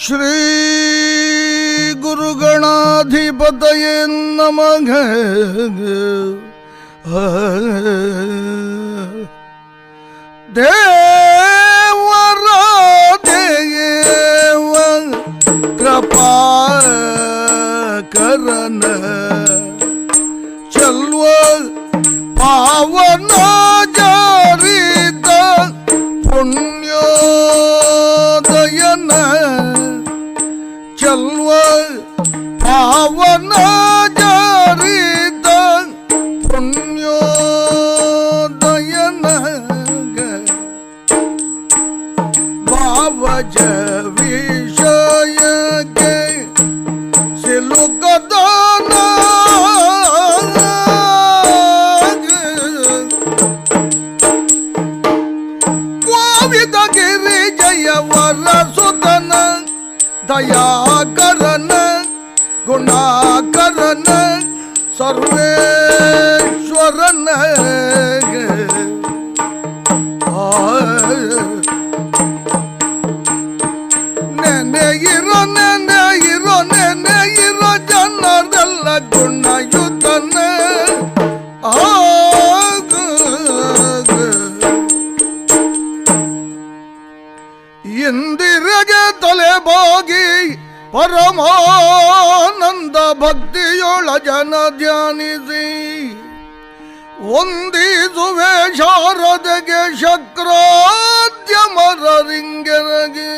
ಶ್ರೀ ಗುರುಗಣಾಧಿಪತಯೇ ನಮಃ. ದೇವರ ದೇವ ಕೃಪಾಕರನ ಚಲ್ವ ಪಾವನ ಜಾರಿತ ಪುಣ್ಯೋದಯನ ಚಲ್ವ ಪಾವನ ಜಾರಿತ ಪುಣ್ಯೋದಯನ ಭಾವಜ ವಿಷಯಕ್ಕೆ ಸಿಲುಕದಾನ ಗೋವಿದಗಿರಿ ಜಯವರ ಸುತನ ದಯಾಕರನ ಗುಣಾಕರನ ಸರ್ವೇಶ್ವರನ ನೆನೆಯಿರೋ ನೆನೆಯಿರೋ ನೆನೆಯಿರೋ ಜನರೆಲ್ಲ ಗುಣಯುತನ ಇಂದಿರೆಗೆ ತಲೆಬಾಗಿ ಪರಮಾನಂದ ಭಕ್ತಿಯೊಳ ಜನ ಧ್ಯಾನಿಸಿ ಒಂದಿಸುವೆ ಶಾರದೆಗೆ ಶಕ್ರಾದ್ಯಮರರಿಂಗೆರಗಿ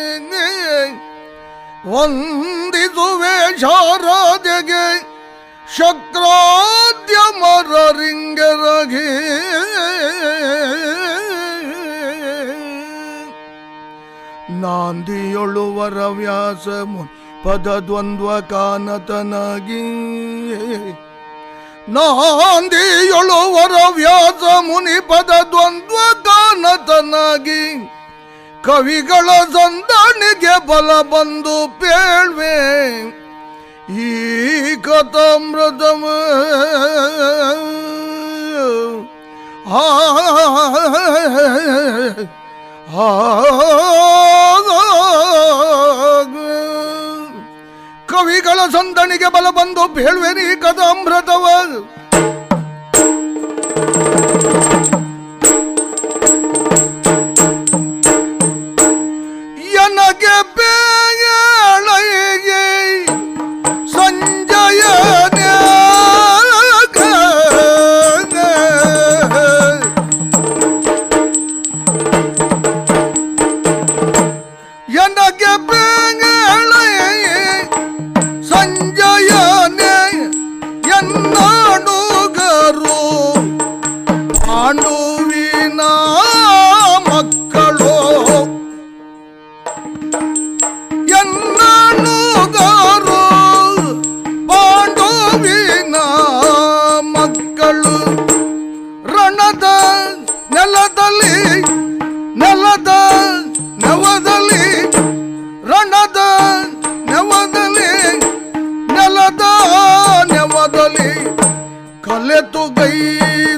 ಒಂದಿಸುವೆ ಶಾರದೆಗೆ ಶಕ್ರಾದ್ಯಮರರಿಂಗೆರಗಿ ನಾಂದಿಯೊಳುವರ ವ್ಯಾಸ ಮುನಿ ಪದ ದ್ವಂದ್ವ ಕಾನತನಾಗಿ ನಾಂದಿಯೊಳುವರ ವ್ಯಾಸ ಮುನಿ ಪದ ದ್ವಂದ್ವ ಕಾನತನಾಗಿ ಕವಿಗಳ ಸಂದಣಿಗೆ ಬಲ ಬಂದು ಪೇಳ್ವೆ ಈ ಕಥಾಮೃತಮ ಕವಿಗಳ ಸಂದಣಿಗೆ ಬಲ ಬಂದು ಬೇಳ್ವೇರಿ ಕಥಾಮೃತವ ಎನಗೆ ಬೇಳೆಗೆ ಸಂಜಯ ಎನಗೆ ಬೇಳೆ ಸಂಜಯನೆ ಎನ್ನಾಡುಗರು ಪಾಂಡುವಿನ ಮಕ್ಕಳು ಎನ್ನಾಡುಗರು ಪಾಂಡುವಿನ ಮಕ್ಕಳು ರಣದ ನೆಲದಲ್ಲಿ ನೆಲದ ನೆವದಲ್ಲಿ ರಣದ ನೆವದಲ್ಲಿ ನೆಲದ ನೆವದಲ್ಲಿ ಕಲೆತುಗೈದುದನು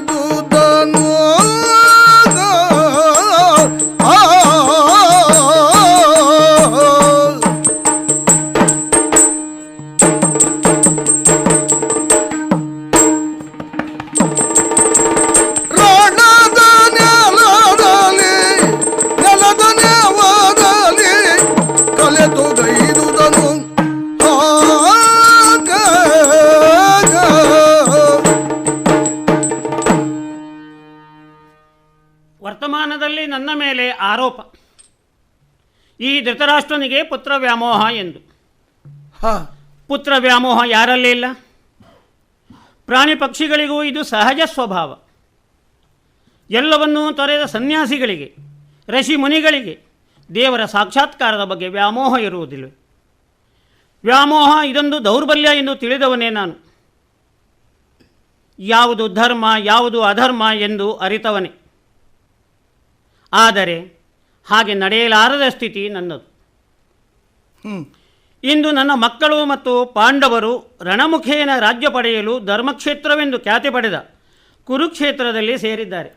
ರಣದ ನೆಲದಲ್ಲಿ ನೆಲದ ನೆವದಲ್ಲಿ ಕಲೆತುಗೈದುದನು ವರ್ತಮಾನದಲ್ಲಿ ನನ್ನ ಮೇಲೆ ಆರೋಪ ಈ ಧೃತರಾಷ್ಟ್ರನಿಗೆ ಪುತ್ರ ವ್ಯಾಮೋಹ ಎಂದು. ಪುತ್ರ ವ್ಯಾಮೋಹ ಯಾರಲ್ಲಿ ಇಲ್ಲ? ಪ್ರಾಣಿ ಪಕ್ಷಿಗಳಿಗೂ ಇದು ಸಹಜ ಸ್ವಭಾವ. ಎಲ್ಲವನ್ನೂ ತೊರೆದ ಸನ್ಯಾಸಿಗಳಿಗೆ, ಋಷಿ ಮುನಿಗಳಿಗೆ ದೇವರ ಸಾಕ್ಷಾತ್ಕಾರದ ಬಗ್ಗೆ ವ್ಯಾಮೋಹ ಇರುವುದಿಲ್ಲ. ವ್ಯಾಮೋಹ ಇದೊಂದು ದೌರ್ಬಲ್ಯ ಎಂದು ತಿಳಿದವನೇ ನಾನು. ಯಾವುದು ಧರ್ಮ ಯಾವುದು ಅಧರ್ಮ ಎಂದು ಅರಿತವನೇ. ಆದರೆ ಹಾಗೆ ನಡೆಯಲಾರದ ಸ್ಥಿತಿ ನನ್ನದು. ಇಂದು ನನ್ನ ಮಕ್ಕಳು ಮತ್ತು ಪಾಂಡವರು ರಣಮುಖೇನ ರಾಜ್ಯ ಪಡೆಯಲು ಧರ್ಮಕ್ಷೇತ್ರವೆಂದು ಖ್ಯಾತಿ ಪಡೆದ ಕುರುಕ್ಷೇತ್ರದಲ್ಲಿ ಸೇರಿದ್ದಾರೆ.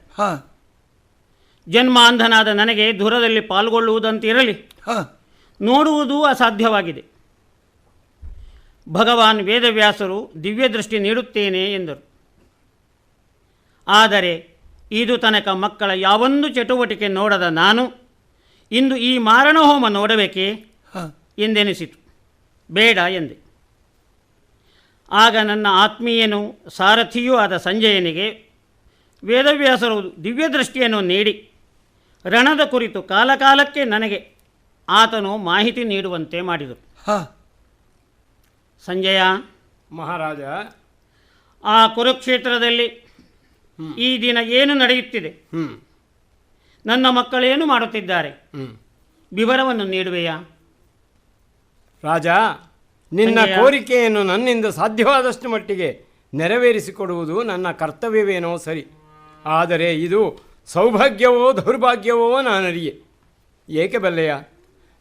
ಜನ್ಮಾಂಧನಾದ ನನಗೆ ದೂರದಲ್ಲಿ ಪಾಲ್ಗೊಳ್ಳುವುದಂತಿರಲಿ, ನೋಡುವುದೂ ಅಸಾಧ್ಯವಾಗಿದೆ. ಭಗವಾನ್ ವೇದವ್ಯಾಸರು ದಿವ್ಯದೃಷ್ಟಿ ನೀಡುತ್ತೇನೆ ಎಂದರು. ಆದರೆ ಇದು ತನಕ ಮಕ್ಕಳ ಯಾವೊಂದು ಚಟುವಟಿಕೆ ನೋಡದ ನಾನು ಇಂದು ಈ ಮಾರಣಹೋಮ ನೋಡಬೇಕೇ ಎಂದೆನಿಸಿತು. ಬೇಡ ಎಂದೆ. ಆಗ ನನ್ನ ಆತ್ಮೀಯನೂ ಸಾರಥಿಯೂ ಆದ ಸಂಜಯನಿಗೆ ವೇದವ್ಯಾಸರು ದಿವ್ಯದೃಷ್ಟಿಯನ್ನು ನೀಡಿ ರಣದ ಕುರಿತು ಕಾಲಕಾಲಕ್ಕೆ ನನಗೆ ಆತನು ಮಾಹಿತಿ ನೀಡುವಂತೆ ಮಾಡಿದರು. ಸಂಜಯ ಮಹಾರಾಜ, ಆ ಕುರುಕ್ಷೇತ್ರದಲ್ಲಿ ಈ ದಿನ ಏನು ನಡೆಯುತ್ತಿದೆ, ನನ್ನ ಮಕ್ಕಳೇನು ಮಾಡುತ್ತಿದ್ದಾರೆ, ವಿವರವನ್ನು ನೀಡುವೆಯಾ? ರಾಜ, ನಿನ್ನ ಕೋರಿಕೆಯನ್ನು ನನ್ನಿಂದ ಸಾಧ್ಯವಾದಷ್ಟು ಮಟ್ಟಿಗೆ ನೆರವೇರಿಸಿಕೊಡುವುದು ನನ್ನ ಕರ್ತವ್ಯವೇನೋ ಸರಿ. ಆದರೆ ಇದು ಸೌಭಾಗ್ಯವೋ ದೌರ್ಭಾಗ್ಯವೋ ನಾನರಿಯೆ. ಏಕೆ ಬಲ್ಲೆಯ?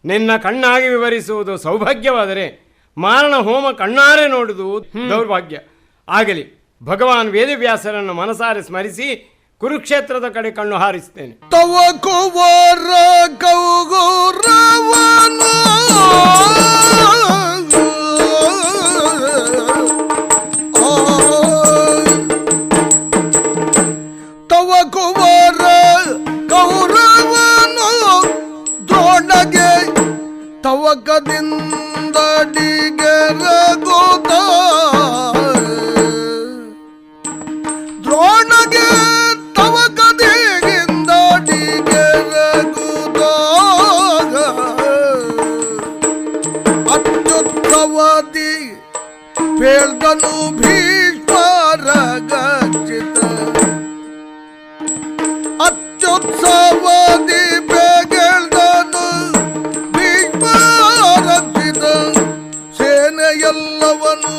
ನಿನ್ನ ಕಣ್ಣಾಗಿ ವಿವರಿಸುವುದು ಸೌಭಾಗ್ಯವಾದರೆ ಮಾರಣ ಹೋಮ ಕಣ್ಣಾರೆ ನೋಡುವುದು ದೌರ್ಭಾಗ್ಯ. ಆಗಲಿ, ಭಗವಾನ್ ವೇದವ್ಯಾಸರನ್ನು ಮನಸಾರೆ ಸ್ಮರಿಸಿ ಕುರುಕ್ಷೇತ್ರದ ಕಡೆ ಕಣ್ಣು ಹಾರಿಸ್ತೇನೆ. ತವ ಕುವರ ಗೌರವನ ತವ ಕುವರ ಗೌರವನು ದ್ರೋಣಗೆ ತವಕದಿಂದ ಡಿಗೆರಗೋತ ದ್ರೋಣಗೆ ತವಕದಿಂದ ಡಿಗೆರಗೋತ ಅತ್ಯುತ್ಸವದಿ ಬೇಳ್ದನು ಭೀಷ್ಮರ ಗಚ್ಚಿತ ಅತ್ಯುತ್ಸವದಿ ಬೇಗೆಳ್ದನು ಭೀಷ್ಮರ ರಕ್ಷಿತ ಸೇನೆಯೆಲ್ಲವನು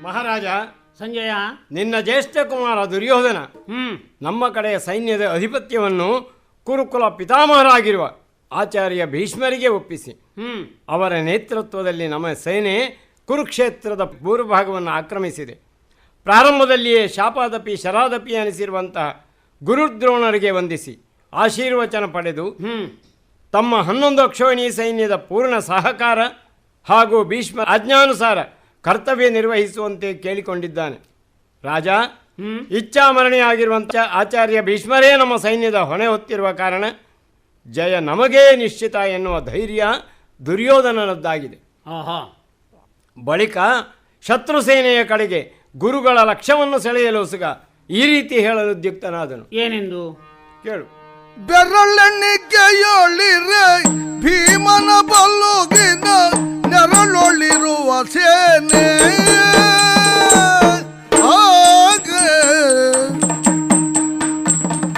ಮಹಾರಾಜ, ಸಂಜಯ, ನಿನ್ನ ಜ್ಯೇಷ್ಠ ಕುಮಾರ ದುರ್ಯೋಧನ ನಮ್ಮ ಕಡೆಯ ಸೈನ್ಯದ ಅಧಿಪತ್ಯವನ್ನು ಕುರುಕುಲ ಪಿತಾಮಹರಾಗಿರುವ ಆಚಾರ್ಯ ಭೀಷ್ಮರಿಗೆ ಒಪ್ಪಿಸಿ ಅವರ ನೇತೃತ್ವದಲ್ಲಿ ನಮ್ಮ ಸೇನೆ ಕುರುಕ್ಷೇತ್ರದ ಪೂರ್ವಭಾಗವನ್ನು ಆಕ್ರಮಿಸಿದೆ. ಪ್ರಾರಂಭದಲ್ಲಿಯೇ ಶಾಪಾದಪಿ ಶರಾದಪಿ ಅನಿಸಿರುವಂತಹ ಗುರುದ್ರೋಣರಿಗೆ ವಂದಿಸಿ ಆಶೀರ್ವಚನ ಪಡೆದು ತಮ್ಮ 11 ಅಕ್ಷೋಹಿಣಿ ಸೈನ್ಯದ ಪೂರ್ಣ ಸಹಕಾರ ಹಾಗೂ ಭೀಷ್ಮ ಆಜ್ಞಾನುಸಾರ ಕರ್ತವ್ಯ ನಿರ್ವಹಿಸುವಂತೆ ಕೇಳಿಕೊಂಡಿದ್ದಾನೆ. ರಾಜ, ಇಚ್ಛಾಮರಣೆಯಾಗಿರುವಂಥ ಆಚಾರ್ಯ ಭೀಷ್ಮರೇ ನಮ್ಮ ಸೈನ್ಯದ ಹೊಣೆ ಹೊತ್ತಿರುವ ಕಾರಣ ಜಯ ನಮಗೇ ನಿಶ್ಚಿತ ಎನ್ನುವ ಧೈರ್ಯ ದುರ್ಯೋಧನನದ್ದಾಗಿದೆ. ಬಳಿಕ ಶತ್ರು ಸೇನೆಯ ಕಡೆಗೆ ಗುರುಗಳ ಲಕ್ಷ್ಯವನ್ನು ಸೆಳೆಯಲು ಸುಗ ಈ ರೀತಿ ಹೇಳಲು ಉದ್ಯುಕ್ತನಾದನು. ಏನೆಂದು ಕೇಳು. ಬೆರಳೆಣಿಕೆಯೊಳಿರೆ ಭೀಮನ ಬಲ್ಲುಗಿನ ನೆರಳೊಳಿರುವ ಸೇನೆ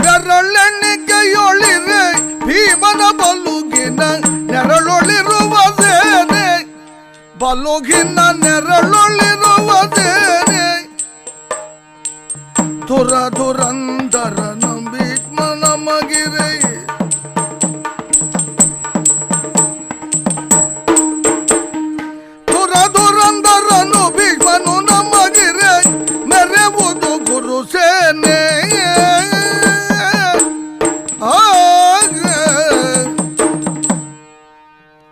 ಬೆರಳೆಣಿಕೆಯೊಳಿರೆ ಭೀಮನ ಬಲ್ಲುಗಿನ ನೆರಳೊಳಿರುವ ಸೇನೆ ಬಲ್ಲುಗಿನ ನೆರಳೊಳಿರುವ ಸೇನೆ ಧುರ ಧುರಂಧರ ನಂಬಿಕ್ಮ ನಮಗಿರೆ ಧುರ ಧುರಂಧರನು ಭೀಷ್ಮನು ನಮಗಿರೆ ಮೆರೆವುದು ಗುರು ಸೇನೆ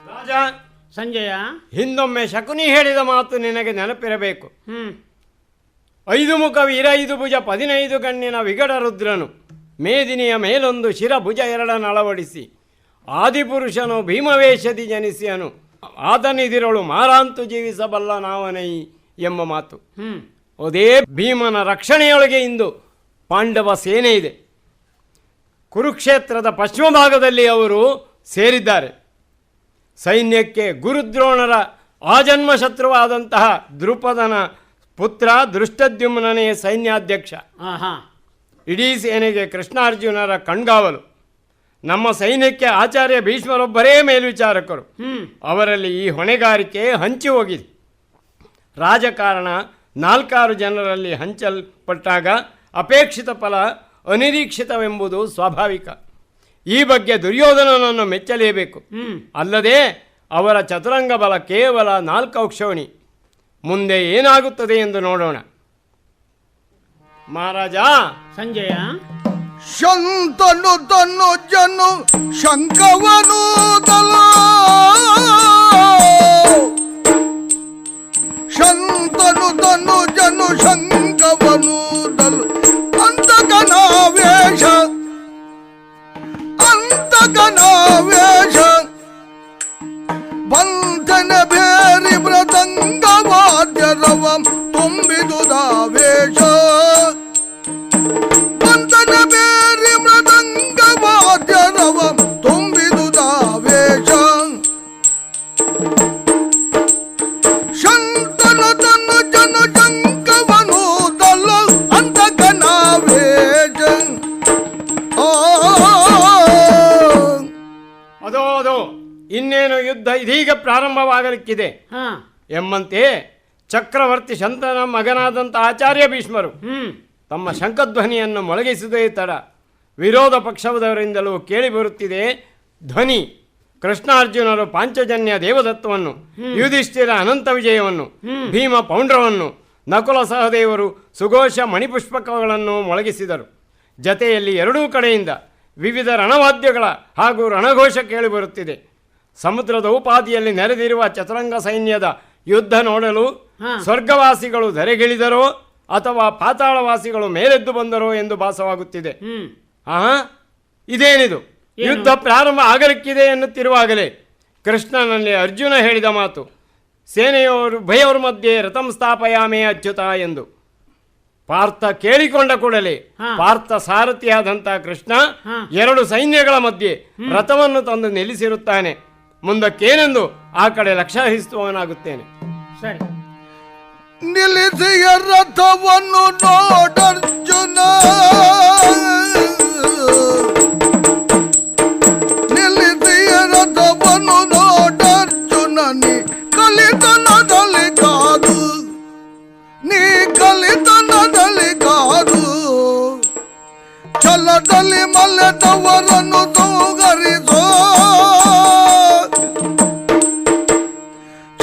ರಾಜ, ಸಂಜಯ, ಹಿಂದೊಮ್ಮೆ ಶಕುನಿ ಹೇಳಿದ ಮಾತು ನಿನಗೆ ನೆನಪಿರಬೇಕು. 5 ಮುಖ ವೀರ 5 ಭುಜ 15 ಕಣ್ಣಿನ ವಿಗಡ ರುದ್ರನು ಮೇದಿನಿಯ ಮೇಲೊಂದು ಶಿರ ಭುಜ 2 ಅಳವಡಿಸಿ ಆದಿಪುರುಷನು ಭೀಮವೇಷದಿ ಜನಿಸಿಯನು ಆತನಿದಿರಳು ಮಾರಾಂತು ಜೀವಿಸಬಲ್ಲ ನಾವನೈ ಎಂಬ ಮಾತು. ಅದೇ ಭೀಮನ ರಕ್ಷಣೆಯೊಳಗೆ ಇಂದು ಪಾಂಡವ ಸೇನೆ ಇದೆ. ಕುರುಕ್ಷೇತ್ರದ ಪಶ್ಚಿಮ ಭಾಗದಲ್ಲಿ ಅವರು ಸೇರಿದ್ದಾರೆ. ಸೈನ್ಯಕ್ಕೆ ಗುರುದ್ರೋಣರ ಆಜನ್ಮ ಶತ್ರುವಾದಂತಹ ದ್ರುಪದನ ಪುತ್ರ ದೃಷ್ಟದ್ಯುಮ್ನನೇ ಸೈನ್ಯಾಧ್ಯಕ್ಷ. ಆಹಾ, ಇಡೀ ಸೇನೆಗೆ ಕೃಷ್ಣಾರ್ಜುನರ ಕಣ್ಗಾವಲು. ನಮ್ಮ ಸೈನ್ಯಕ್ಕೆ ಆಚಾರ್ಯ ಭೀಷ್ಮರೊಬ್ಬರೇ ಮೇಲ್ವಿಚಾರಕರು. ಅವರಲ್ಲಿ ಈ ಹೊಣೆಗಾರಿಕೆ ಹಂಚಿ ಹೋಗಿದೆ. ರಾಜಕಾರಣ 4-6 ಜನರಲ್ಲಿ ಹಂಚಲ್ಪಟ್ಟಾಗ ಅಪೇಕ್ಷಿತ ಫಲ ಅನಿರೀಕ್ಷಿತವೆಂಬುದು ಸ್ವಾಭಾವಿಕ. ಈ ಬಗ್ಗೆ ದುರ್ಯೋಧನನನ್ನು ಮೆಚ್ಚಲೇಬೇಕು. ಅಲ್ಲದೆ ಅವರ ಚತುರಂಗ ಬಲ ಕೇವಲ 4 ಅಕ್ಷೋಣಿ. ಮುಂದೆ ಏನಾಗುತ್ತದೆ ಎಂದು ನೋಡೋಣ. ಮಹಾರಾಜ ಸಂಜಯ, ಶಂತನು ತನ್ನು ಜನು ಶಂಕವನು ತಲ ಶಂತನು ತನ್ನು ಜನು ಶಂಕವನು ತಲು ಅಂತಕನಾವೇಶ ಬಂಧನ ಬೇರಿ ಮೃದಂಗವಾದ್ಯರವಂ ತುಂಬಿದುದಾವೇಶ ಬಂಧನ ಬೇರಿ ಮೃದಂಗವಾದ್ಯರವಂ ತುಂಬಿದುದಾವೇಶ ಶಂತನ ತನ್ನು ಜನ ಶಂಕವನು ತಲ್ಲ ಅಂತಕನಾವೇಶ. ಅದೋ ಇನ್ನೇನು ಯುದ್ಧ ಇದೀಗ ಪ್ರಾರಂಭವಾಗಲಿಕ್ಕಿದೆ ಎಂಬಂತೆ ಚಕ್ರವರ್ತಿ ಶಂತನ ಮಗನಾದಂಥ ಆಚಾರ್ಯ ಭೀಷ್ಮರು ತಮ್ಮ ಶಂಖಧ್ವನಿಯನ್ನು ಮೊಳಗಿಸುವುದೇ ತಡ ವಿರೋಧ ಪಕ್ಷದವರಿಂದಲೂ ಕೇಳಿಬರುತ್ತಿದೆ ಧ್ವನಿ. ಕೃಷ್ಣಾರ್ಜುನರು ಪಾಂಚಜನ್ಯ ದೇವದತ್ತವನ್ನು, ಯುಧಿಷ್ಠಿರ ಅನಂತ ವಿಜಯವನ್ನು, ಭೀಮ ಪೌಂಡ್ರವನ್ನು, ನಕುಲ ಸಹದೇವರು ಸುಘೋಷ ಮಣಿಪುಷ್ಪಕಗಳನ್ನು ಮೊಳಗಿಸಿದರು. ಜತೆಯಲ್ಲಿ ಎರಡೂ ಕಡೆಯಿಂದ ವಿವಿಧ ರಣವಾದ್ಯಗಳ ಹಾಗೂ ರಣಘೋಷ ಕೇಳಿಬರುತ್ತಿದೆ. ಸಮುದ್ರದ ಉಪಾದಿಯಲ್ಲಿ ನೆರೆದಿರುವ ಚತುರಂಗ ಸೈನ್ಯದ ಯುದ್ಧ ನೋಡಲು ಸ್ವರ್ಗವಾಸಿಗಳು ಧರೆಗಿಳಿದರೋ ಅಥವಾ ಪಾತಾಳವಾಸಿಗಳು ಮೇಲೆದ್ದು ಬಂದರೋ ಎಂದು ಭಾಸವಾಗುತ್ತಿದೆ. ಇದೇನಿದು? ಯುದ್ಧ ಪ್ರಾರಂಭ ಆಗಲಿಕ್ಕಿದೆ ಎನ್ನುತ್ತಿರುವಾಗಲೇ ಕೃಷ್ಣನಲ್ಲಿ ಅರ್ಜುನ ಹೇಳಿದ ಮಾತು, ಸೇನೆಯವರು ಭಯವರ ಮಧ್ಯೆ ರಥಂ ಸ್ಥಾಪಯಾಮೇ ಅಚ್ಯುತ ಎಂದು. ಪಾರ್ಥ ಕೇಳಿಕೊಂಡ ಕೂಡಲೇ ಪಾರ್ಥ ಸಾರಥಿಯಾದಂಥ ಕೃಷ್ಣ 2 ಸೈನ್ಯಗಳ ಮಧ್ಯೆ ರಥವನ್ನು ತಂದು ನಿಲ್ಲಿಸಿರುತ್ತಾನೆ. ಮುಂದಕ್ಕೇನೆಂದು ಆ ಕಡೆ ಲಕ್ಷ್ಯ ಹರಿಸುವವನಾಗುತ್ತೇನೆ. ಸರಿ, ನಿಲ್ಲಿಸಿಯ ರಥವನ್ನು ನೋಡರ್ಜುನ, ನಿಲ್ಲಿಸಿಯ ರಥವನ್ನು ನೋಡರ್ಜುನ, ನೀ ಕಲಿತನದಲ್ಲಿ ಕಾದು, ನೀ ಕಲಿತನದಲ್ಲಿ ಕಾದು, ಛಲದಲ್ಲಿ ಮಲೆದವರನ್ನು ತೂಗರಿಸೋ,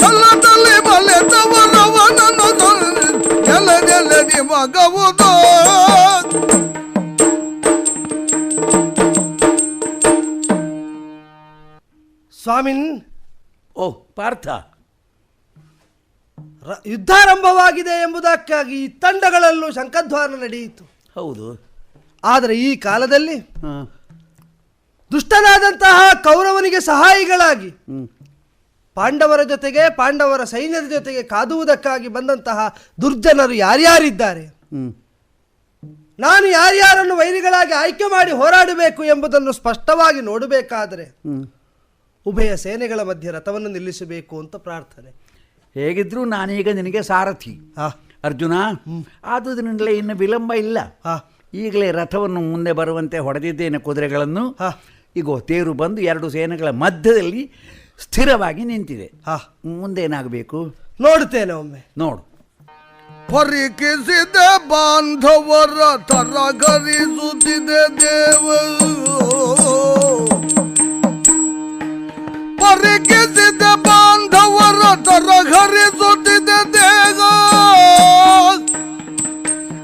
ಛಲದಲ್ಲಿ ಮಲೆದವರವನನ್ನು ನೆಲ ನೆಲದಿ ಮಗವುದು. ಸ್ವಾಮಿನ್, ಓ ಪಾರ್ಥ, ಯುದ್ಧಾರಂಭವಾಗಿದೆ ಎಂಬುದಕ್ಕಾಗಿ ಈ ತಂಡಗಳಲ್ಲೂ ಶಂಖಧ್ವಾನ ನಡೆಯಿತು. ಹೌದು. ಆದರೆ ಈ ಕಾಲದಲ್ಲಿ ದುಷ್ಟನಾದಂತಹ ಕೌರವನಿಗೆ ಸಹಾಯಿಗಳಾಗಿ ಪಾಂಡವರ ಜೊತೆಗೆ, ಪಾಂಡವರ ಸೈನ್ಯದ ಜೊತೆಗೆ ಕಾದುವುದಕ್ಕಾಗಿ ಬಂದಂತಹ ದುರ್ಜನರು ಯಾರ್ಯಾರಿದ್ದಾರೆ, ನಾನು ಯಾರ್ಯಾರನ್ನು ವೈರಿಗಳಾಗಿ ಆಯ್ಕೆ ಮಾಡಿ ಹೋರಾಡಬೇಕು ಎಂಬುದನ್ನು ಸ್ಪಷ್ಟವಾಗಿ ನೋಡಬೇಕಾದರೆ ಉಭಯ ಸೇನೆಗಳ ಮಧ್ಯೆ ರಥವನ್ನು ನಿಲ್ಲಿಸಬೇಕು ಅಂತ ಪ್ರಾರ್ಥನೆ. ಹೇಗಿದ್ರೂ ನಾನೀಗ ನಿನಗೆ ಸಾರಥಿ ಅರ್ಜುನ. ಆದುದರಿಂದಲೇ ಇನ್ನು ವಿಳಂಬ ಇಲ್ಲ. ಈಗಲೇ ರಥವನ್ನು ಮುಂದೆ ಬರುವಂತೆ ಹೊಡೆದಿದ್ದೇನೆ ಕುದುರೆಗಳನ್ನು. ಈಗ ತೇರು ಬಂದು 2 ಸೇನೆಗಳ ಮಧ್ಯದಲ್ಲಿ ಸ್ಥಿರವಾಗಿ ನಿಂತಿದೆ. ಮುಂದೇನಾಗಬೇಕು ನೋಡುತ್ತೇನೆ, ಒಮ್ಮೆ ನೋಡು. ಪರಿಕಿಸಿದ ಬಾಂಧವರ ತರಗರಿಸುತ್ತಿದೆ ದೇವ, ಪರಿಕಿಸಿದ ಬಾಂಧವರ ತರಗರಿಸುತ್ತಿದೆ ದೇವ,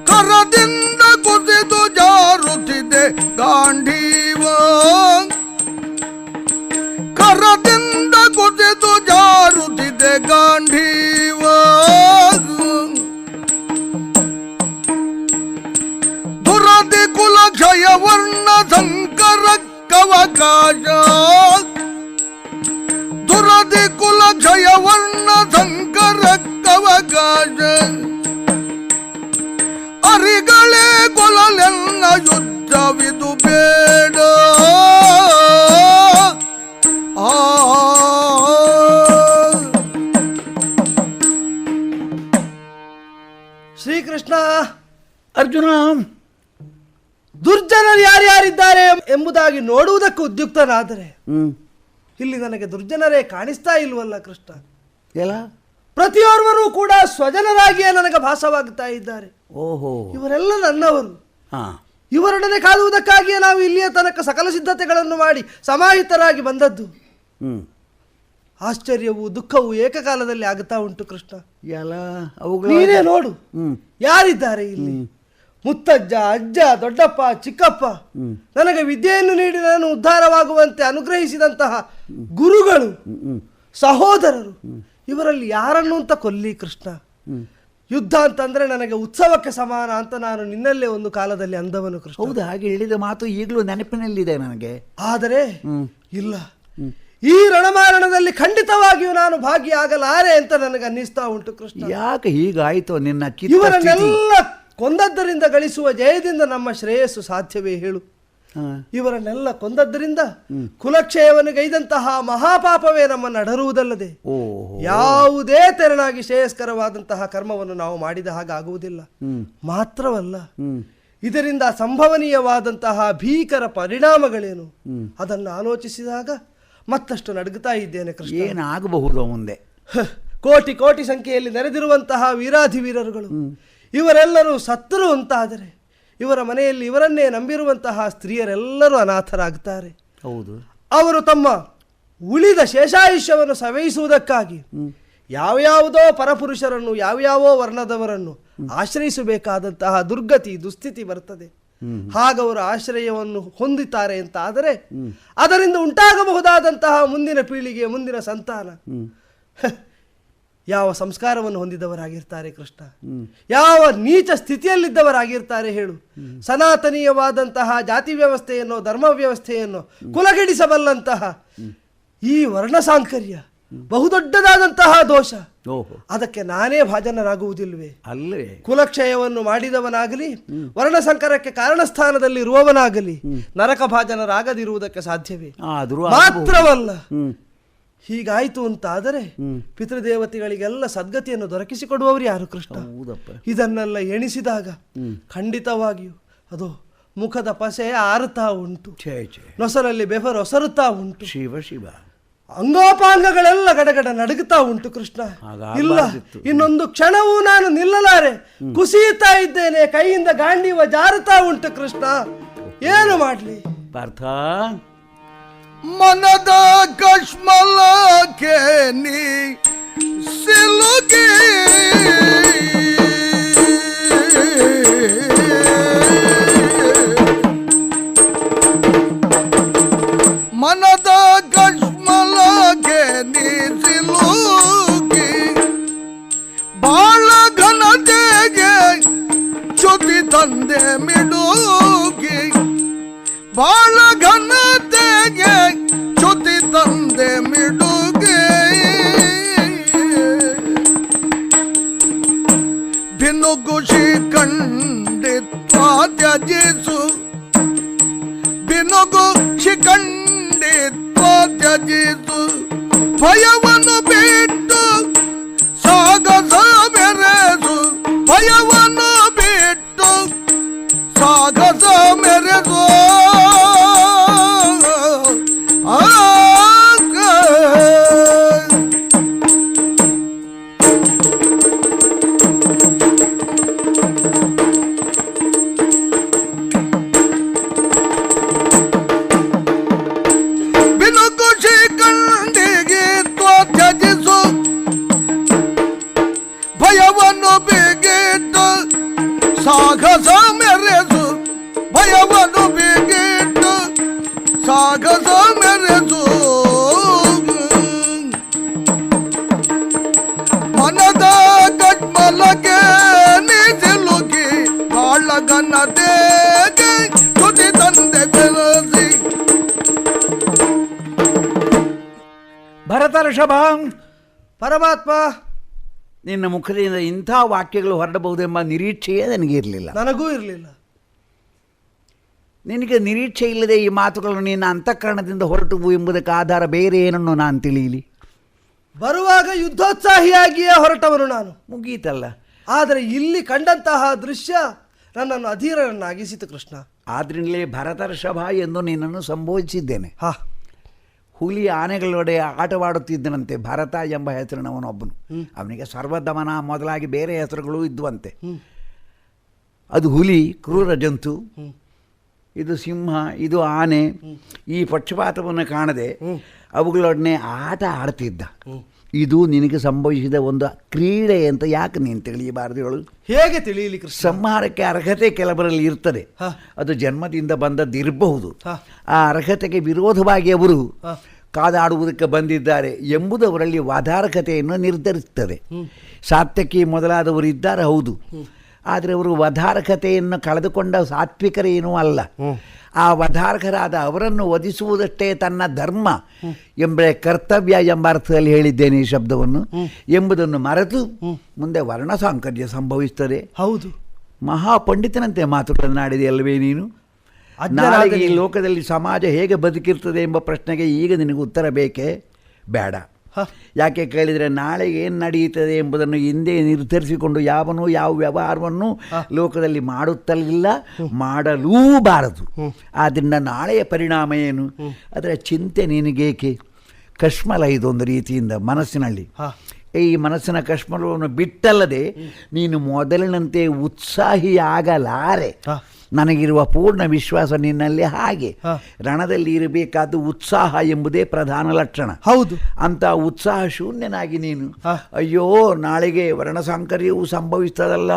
ಕರದಿಂದ ಕುಸಿದು ಜಾರುತ್ತಿದೆ ಗಾಂಧೀವ, ಕರದಿಂದ ಕುಸಿದು ಜಾರುತ್ತಿದೆ ಗಾಂಧೀವ. ದುರದಿ ಕುಲ ಕ್ಷಯ ವರ್ಣ ಸಂಕರ ಕವಕಾಶ, ದುರದಿ ಕುಲ ಕ್ಷಯ ವರ್ಣ ಸಂಕರ ಕವಕಾಶ, ಅರಿಗಳೇ ಕೊಲಲೆನ್ನ ಯುದ್ಧವಿದು ಬೇಡ. ಅರ್ಜುನ, ದುರ್ಜನರು ಯಾರ್ಯಾರಿದ್ದಾರೆ ಎಂಬುದಾಗಿ ನೋಡುವುದಕ್ಕೆ ಉದ್ಯುಕ್ತನಾದರೆ ಇಲ್ಲಿ ನನಗೆ ದುರ್ಜನರೇ ಕಾಣಿಸ್ತಾ ಇಲ್ವಲ್ಲ ಕೃಷ್ಣ. ಎಲ್ಲ ಪ್ರತಿಯೊರ್ವರು ಕೂಡ ಸ್ವಜನರಾಗಿಯೇ ನನಗೆ ಭಾಸವಾಗ್ತಾ ಇದ್ದಾರೆ. ಓಹೋ, ಇವರೆಲ್ಲ ನನ್ನವರು. ಹಾ, ಇವರೊಡನೆ ಕಾದುವುದಕ್ಕಾಗಿಯೇ ನಾವು ಇಲ್ಲಿಯ ತನಕ ಸಕಲ ಸಿದ್ಧತೆಗಳನ್ನು ಮಾಡಿ ಸಮಾಹಿತರಾಗಿ ಬಂದದ್ದು. ಆಶ್ಚರ್ಯವೂ ದುಃಖವೂ ಏಕಕಾಲದಲ್ಲಿ ಆಗುತ್ತಾ ಉಂಟು ಕೃಷ್ಣ. ಎಲ್ಲ ಅವುಗಳು ನೀನೇ ನೋಡು, ಯಾರಿದ್ದಾರೆ ಇಲ್ಲಿ. ಮುತ್ತಜ್ಜ, ಅಜ್ಜ, ದೊಡ್ಡಪ್ಪ, ಚಿಕ್ಕಪ್ಪ, ನನಗೆ ವಿದ್ಯೆಯನ್ನು ನೀಡಿ ನಾನು ಉದ್ಧಾರವಾಗುವಂತೆ ಅನುಗ್ರಹಿಸಿದಂತಹ ಗುರುಗಳು, ಸಹೋದರರು, ಇವರಲ್ಲಿ ಯಾರನ್ನು ಅಂತ ಕೊಲ್ಲಿ ಕೃಷ್ಣ. ಯುದ್ಧ ಅಂತಂದ್ರೆ ನನಗೆ ಉತ್ಸವಕ್ಕೆ ಸಮಾನ ಅಂತ ನಾನು ನಿನ್ನಲ್ಲೇ ಒಂದು ಕಾಲದಲ್ಲಿ ಅಂದವನು ಕೃಷ್ಣ. ಹೌದು, ಹಾಗೆ ಹೇಳಿದ ಮಾತು ಈಗಲೂ ನೆನಪಿನಲ್ಲಿದೆ ನನಗೆ. ಆದರೆ ಇಲ್ಲ, ಈ ರಣಮಾರಣದಲ್ಲಿ ಖಂಡಿತವಾಗಿಯೂ ನಾನು ಭಾಗಿಯಾಗಲಾರೆ ಅಂತ ನನಗೆ ಅನ್ನಿಸ್ತಾ ಉಂಟು ಕೃಷ್ಣ. ಯಾಕೆ ಹೀಗಾಯ್ತು ನಿನ್ನ ಇವರನ್ನೆಲ್ಲ ಕೊಂದದ್ದರಿಂದ ಗಳಿಸುವ ಜಯದಿಂದ ನಮ್ಮ ಶ್ರೇಯಸ್ಸು ಸಾಧ್ಯವೇ ಹೇಳು. ಇವರನ್ನೆಲ್ಲ ಕೊಂದದ್ದರಿಂದ ಕುಲಕ್ಷಯವನ್ನು ಗೈದಂತಹ ಮಹಾಪಾಪವೇ ನಮ್ಮನ್ನು ಅಡರುವುದಲ್ಲದೆ ಯಾವುದೇ ತೆರನಾಗಿ ಶ್ರೇಯಸ್ಕರವಾದಂತಹ ಕರ್ಮವನ್ನು ನಾವು ಮಾಡಿದ ಹಾಗಾಗುವುದಿಲ್ಲ. ಮಾತ್ರವಲ್ಲ, ಇದರಿಂದ ಸಂಭವನೀಯವಾದಂತಹ ಭೀಕರ ಪರಿಣಾಮಗಳೇನು ಅದನ್ನು ಆಲೋಚಿಸಿದಾಗ ಮತ್ತಷ್ಟು ನಡುಗುತ್ತಾ ಇದ್ದೇನೆ ಕೃಷ್ಣ. ಏನಾಗಬಹುದು ಮುಂದೆ? ಕೋಟಿ ಕೋಟಿ ಸಂಖ್ಯೆಯಲ್ಲಿ ನೆರೆದಿರುವಂತಹ ವೀರಾಧಿವೀರರುಗಳು ಇವರೆಲ್ಲರೂ ಸತ್ತರು ಅಂತಾದರೆ ಇವರ ಮನೆಯಲ್ಲಿ ಇವರನ್ನೇ ನಂಬಿರುವಂತಹ ಸ್ತ್ರೀಯರೆಲ್ಲರೂ ಅನಾಥರಾಗ್ತಾರೆ. ಹೌದು, ಅವರು ತಮ್ಮ ಉಳಿದ ಶೇಷಾಯುಷ್ಯವನ್ನು ಸವಯಿಸುವುದಕ್ಕಾಗಿ ಯಾವ್ಯಾವುದೋ ಪರಪುರುಷರನ್ನು ಯಾವ್ಯಾವೋ ವರ್ಣದವರನ್ನು ಆಶ್ರಯಿಸಬೇಕಾದಂತಹ ದುರ್ಗತಿ ದುಸ್ಥಿತಿ ಬರ್ತದೆ. ಹಾಗವರು ಆಶ್ರಯವನ್ನು ಹೊಂದಿದ್ದಾರೆ ಅಂತ ಆದರೆ ಅದರಿಂದ ಉಂಟಾಗಬಹುದಾದಂತಹ ಮುಂದಿನ ಪೀಳಿಗೆ, ಮುಂದಿನ ಸಂತಾನ ಯಾವ ಸಂಸ್ಕಾರವನ್ನು ಹೊಂದಿದವರಾಗಿರ್ತಾರೆ ಕೃಷ್ಣ, ಯಾವ ನೀಚ ಸ್ಥಿತಿಯಲ್ಲಿದ್ದವರಾಗಿರ್ತಾರೆ ಹೇಳು. ಸನಾತನೀಯವಾದಂತಹ ಜಾತಿ ವ್ಯವಸ್ಥೆಯನ್ನು, ಧರ್ಮ ವ್ಯವಸ್ಥೆಯನ್ನು ಕುಲಗೆಡಿಸಬಲ್ಲಂತಹ ಈ ವರ್ಣಸಾಂಕರ್ಯ ಬಹುದೊಡ್ಡದಾದಂತಹ ದೋಷ. ಅದಕ್ಕೆ ನಾನೇ ಭಾಜನರಾಗುವುದಿಲ್ವೇ? ಅಲ್ಲೇ ಕುಲಕ್ಷಯವನ್ನು ಮಾಡಿದವನಾಗಲಿ, ವರ್ಣಸಂಕರಕ್ಕೆ ಕಾರಣಸ್ಥಾನದಲ್ಲಿ ಇರುವವನಾಗಲಿ ನರಕ ಭಾಜನರಾಗದಿರುವುದಕ್ಕೆ ಸಾಧ್ಯವೇ? ಮಾತ್ರವಲ್ಲ, ಹೀಗಾಯ್ತು ಅಂತಾದರೆ ಪಿತೃದೇವತೆಗಳಿಗೆಲ್ಲ ಸದ್ಗತಿಯನ್ನು ದೊರಕಿಸಿಕೊಡುವವರು ಯಾರು ಕೃಷ್ಣ? ಇದನ್ನೆಲ್ಲ ಎಣಿಸಿದಾಗ ಖಂಡಿತವಾಗಿಯೂ ಅದು ಮುಖದ ಪಸೆ ಆರುತ್ತಾ ಉಂಟು, ನೊಸಲಲ್ಲಿ ಬೆವರೊಸರುತ್ತಾ ಉಂಟು, ಶಿವ ಶಿವ, ಅಂಗೋಪಾಂಗಗಳೆಲ್ಲ ಗಡಗಡ ನಡುಗುತ್ತಾ ಉಂಟು ಕೃಷ್ಣ. ಇಲ್ಲ, ಇನ್ನೊಂದು ಕ್ಷಣವೂ ನಾನು ನಿಲ್ಲಲಾರೆ, ಕುಸಿಯುತ್ತಾ ಇದ್ದೇನೆ, ಕೈಯಿಂದ ಗಾಂಡೀವ ಜಾರುತ್ತಾ ಉಂಟು ಕೃಷ್ಣ. ಏನು ಮಾಡ್ಲಿ ಪಾರ್ಥ? ಮನದ ಕಶ್ಮಲಕ್ಕೆ ನೀ ಸಿಲುಕಿ ಮನದ ಕಶ್ಮಲಕ್ಕೆ ನೀ ಸಿಲುಕಿ ಬಾಳ ಘನತೆಗೆ ಚ್ಯುತಿ ತಂದೆ ಮಿಡುಕಿ ಬಾಳ ಘನತೆಗೆ ಚ್ಯುತಿ ತಂದೆ ಮಿಡುಗೆ ಬಿನುಗುಷಿ ಖಂಡಿತ್ವ ತ್ಯಜಿಸು ಬಿನುಗುಷಿ ಖಂಡಿತ್ವ ತ್ಯಜಿಸು ಭಯವನ್ನು ಬಿಟ್ಟು ಸಾಗಸ ಮೆರೆಸು ಭಯವನ್ನು ಬಿಟ್ಟು ಸಾಗಸ ಮೆರೆಸು ಬಿನುಗುಷಿ ಕಂಡಿಗೆ ತ್ಯಜಿಸು ಭಯವನ್ನು ಬಿಗಿಟ್ಟು ಸಾಗಸ ಮೆರೆಸು ಭಯವನ್ನು ಬಿಗಿಟ್ಟು ಸಾಗಸ ಮೆರೆಸು ಮನದ ಕಟ್ಮಲಕ್ಕೆ ನಿಸಿಲುಕಿ ಕಾಳಗನ್ನದೇಗೆ ಚ್ಯುತಿ ತಂದೆ ಬೆಳೆಸಿ. ಭರತ ಋಷಭ, ಪರಮಾತ್ಮ, ನಿನ್ನ ಮುಖದಿಂದ ಇಂಥ ವಾಕ್ಯಗಳು ಹೊರಡಬಹುದೆಂಬ ನಿರೀಕ್ಷೆಯೇ ನನಗಿರಲಿಲ್ಲ. ನನಗೂ ಇರಲಿಲ್ಲ. ನಿನಗೆ ನಿರೀಕ್ಷೆ ಇಲ್ಲದೆ ಈ ಮಾತುಗಳನ್ನು ನಿನ್ನ ಅಂತಃಕರಣದಿಂದ ಹೊರಟುವು ಎಂಬುದಕ್ಕೆ ಆಧಾರ ಬೇರೆ ಏನನ್ನು ನಾನು ತಿಳಿಯಲಿ? ಬರುವಾಗ ಯುದ್ಧೋತ್ಸಾಹಿಯಾಗಿಯೇ ಹೊರಟವನು ನಾನು, ಮುಗೀತಲ್ಲ. ಆದರೆ ಇಲ್ಲಿ ಕಂಡಂತಹ ದೃಶ್ಯ ನನ್ನನ್ನು ಅಧೀರನನ್ನಾಗಿಸಿತು ಕೃಷ್ಣ. ಆದ್ರಿಂದಲೇ ಭರತರ್ಷಭ ಎಂದು ನಿನ್ನನ್ನು ಸಂಬೋಧಿಸಿದ್ದೇನೆ. ಹಾ, ಹುಲಿ ಆನೆಗಳೊಡೆ ಆಟವಾಡುತ್ತಿದ್ದನಂತೆ ಭರತ ಎಂಬ ಹೆಸರಿನವನೊಬ್ಬನು. ಅವನಿಗೆ ಸರ್ವದಮನ ಮೊದಲಾಗಿ ಬೇರೆ ಹೆಸರುಗಳು ಇದ್ದುವಂತೆ. ಅದು ಹುಲಿ, ಕ್ರೂರ ಜಂತು, ಇದು ಸಿಂಹ, ಇದು ಆನೆ. ಈ ಪಕ್ಷಪಾತವನ್ನು ಕಾಣದೆ ಅವುಗಳೊಡನೆ ಆಟ ಆಡ್ತಿದ್ದ. ಇದು ನಿನಗೆ ಸಂಭವಿಸಿದ ಒಂದು ಕ್ರೀಡೆ ಅಂತ ಯಾಕೆ ನೀನು ತಿಳಿಯಬಾರದು ಹೇಳು? ಹೇಗೆ ತಿಳಿಯಲಿ ಕೃಷ್ಣ? ಸಂಹಾರಕ್ಕೆ ಅರ್ಹತೆ ಕೆಲವರಲ್ಲಿ ಇರ್ತದೆ. ಅದು ಜನ್ಮದಿಂದ ಬಂದದ್ದಿರಬಹುದು. ಆ ಅರ್ಹತೆಗೆ ವಿರೋಧವಾಗಿ ಅವರು ಕಾದಾಡುವುದಕ್ಕೆ ಬಂದಿದ್ದಾರೆ ಎಂಬುದು ಅವರಲ್ಲಿ ವಧಾರಕತೆಯನ್ನು ನಿರ್ಧರಿಸುತ್ತದೆ. ಸಾತ್ಯಕಿ ಮೊದಲಾದವರು ಇದ್ದಾರೆ, ಹೌದು. ಆದರೆ ಅವರು ವಧಾರಕತೆಯನ್ನು ಕಳೆದುಕೊಂಡ ಸಾತ್ವಿಕರೇನೂ ಅಲ್ಲ. ಆ ವಧಾರಕರಾದ ಅವರನ್ನು ವಧಿಸುವುದಷ್ಟೇ ತನ್ನ ಧರ್ಮ ಎಂಬ ಕರ್ತವ್ಯ ಎಂಬ ಅರ್ಥದಲ್ಲಿ ಹೇಳಿದ್ದೇನೆ ಈ ಶಬ್ದವನ್ನು. ಎಂಬುದನ್ನು ಮರೆತು ಮುಂದೆ ವರ್ಣ ಸಾಂಕರ್ಯ ಸಂಭವಿಸ್ತದೆ. ಹೌದು, ಮಹಾಪಂಡಿತನಂತೆ ಮಾತುಗಳನ್ನಾಡಿದೆ ಅಲ್ಲವೇ ನೀನು? ನಾಳೆಗೆ ಈ ಲೋಕದಲ್ಲಿ ಸಮಾಜ ಹೇಗೆ ಬದುಕಿರ್ತದೆ ಎಂಬ ಪ್ರಶ್ನೆಗೆ ಈಗ ನಿನಗೆ ಉತ್ತರ ಬೇಕೇ? ಬೇಡ. ಯಾಕೆ ಕೇಳಿದರೆ ನಾಳೆಗೆ ಏನು ನಡೆಯುತ್ತದೆ ಎಂಬುದನ್ನು ಹಿಂದೆ ನಿರ್ಧರಿಸಿಕೊಂಡು ಯಾವನೂ ಯಾವ ವ್ಯವಹಾರವನ್ನು ಲೋಕದಲ್ಲಿ ಮಾಡುತ್ತಲಿಲ್ಲ, ಮಾಡಲೂಬಾರದು. ಆದ್ದರಿಂದ ನಾಳೆಯ ಪರಿಣಾಮ ಏನು ಅದರ ಚಿಂತೆ ನಿನಗೇಕೆ? ಕಶ್ಮಲ ಇದೊಂದು ರೀತಿಯಿಂದ ಮನಸ್ಸಿನಲ್ಲಿ. ಈ ಮನಸ್ಸಿನ ಕಶ್ಮಲವನ್ನು ಬಿಟ್ಟಲ್ಲದೆ ನೀನು ಮೊದಲಿನಂತೆ ಉತ್ಸಾಹಿಯಾಗಲಾರೆ. ನನಗಿರುವ ಪೂರ್ಣ ವಿಶ್ವಾಸ ನಿನ್ನಲ್ಲಿ ಹಾಗೆ. ರಣದಲ್ಲಿ ಇರಬೇಕಾದ ಉತ್ಸಾಹ ಎಂಬುದೇ ಪ್ರಧಾನ ಲಕ್ಷಣ. ಹೌದು. ಅಂತ ಉತ್ಸಾಹ ಶೂನ್ಯನಾಗಿ ನೀನು ಅಯ್ಯೋ ನಾಳೆಗೆ ವರ್ಣಸಾಂಕರ್ಯವು ಸಂಭವಿಸ್ತದಲ್ಲ,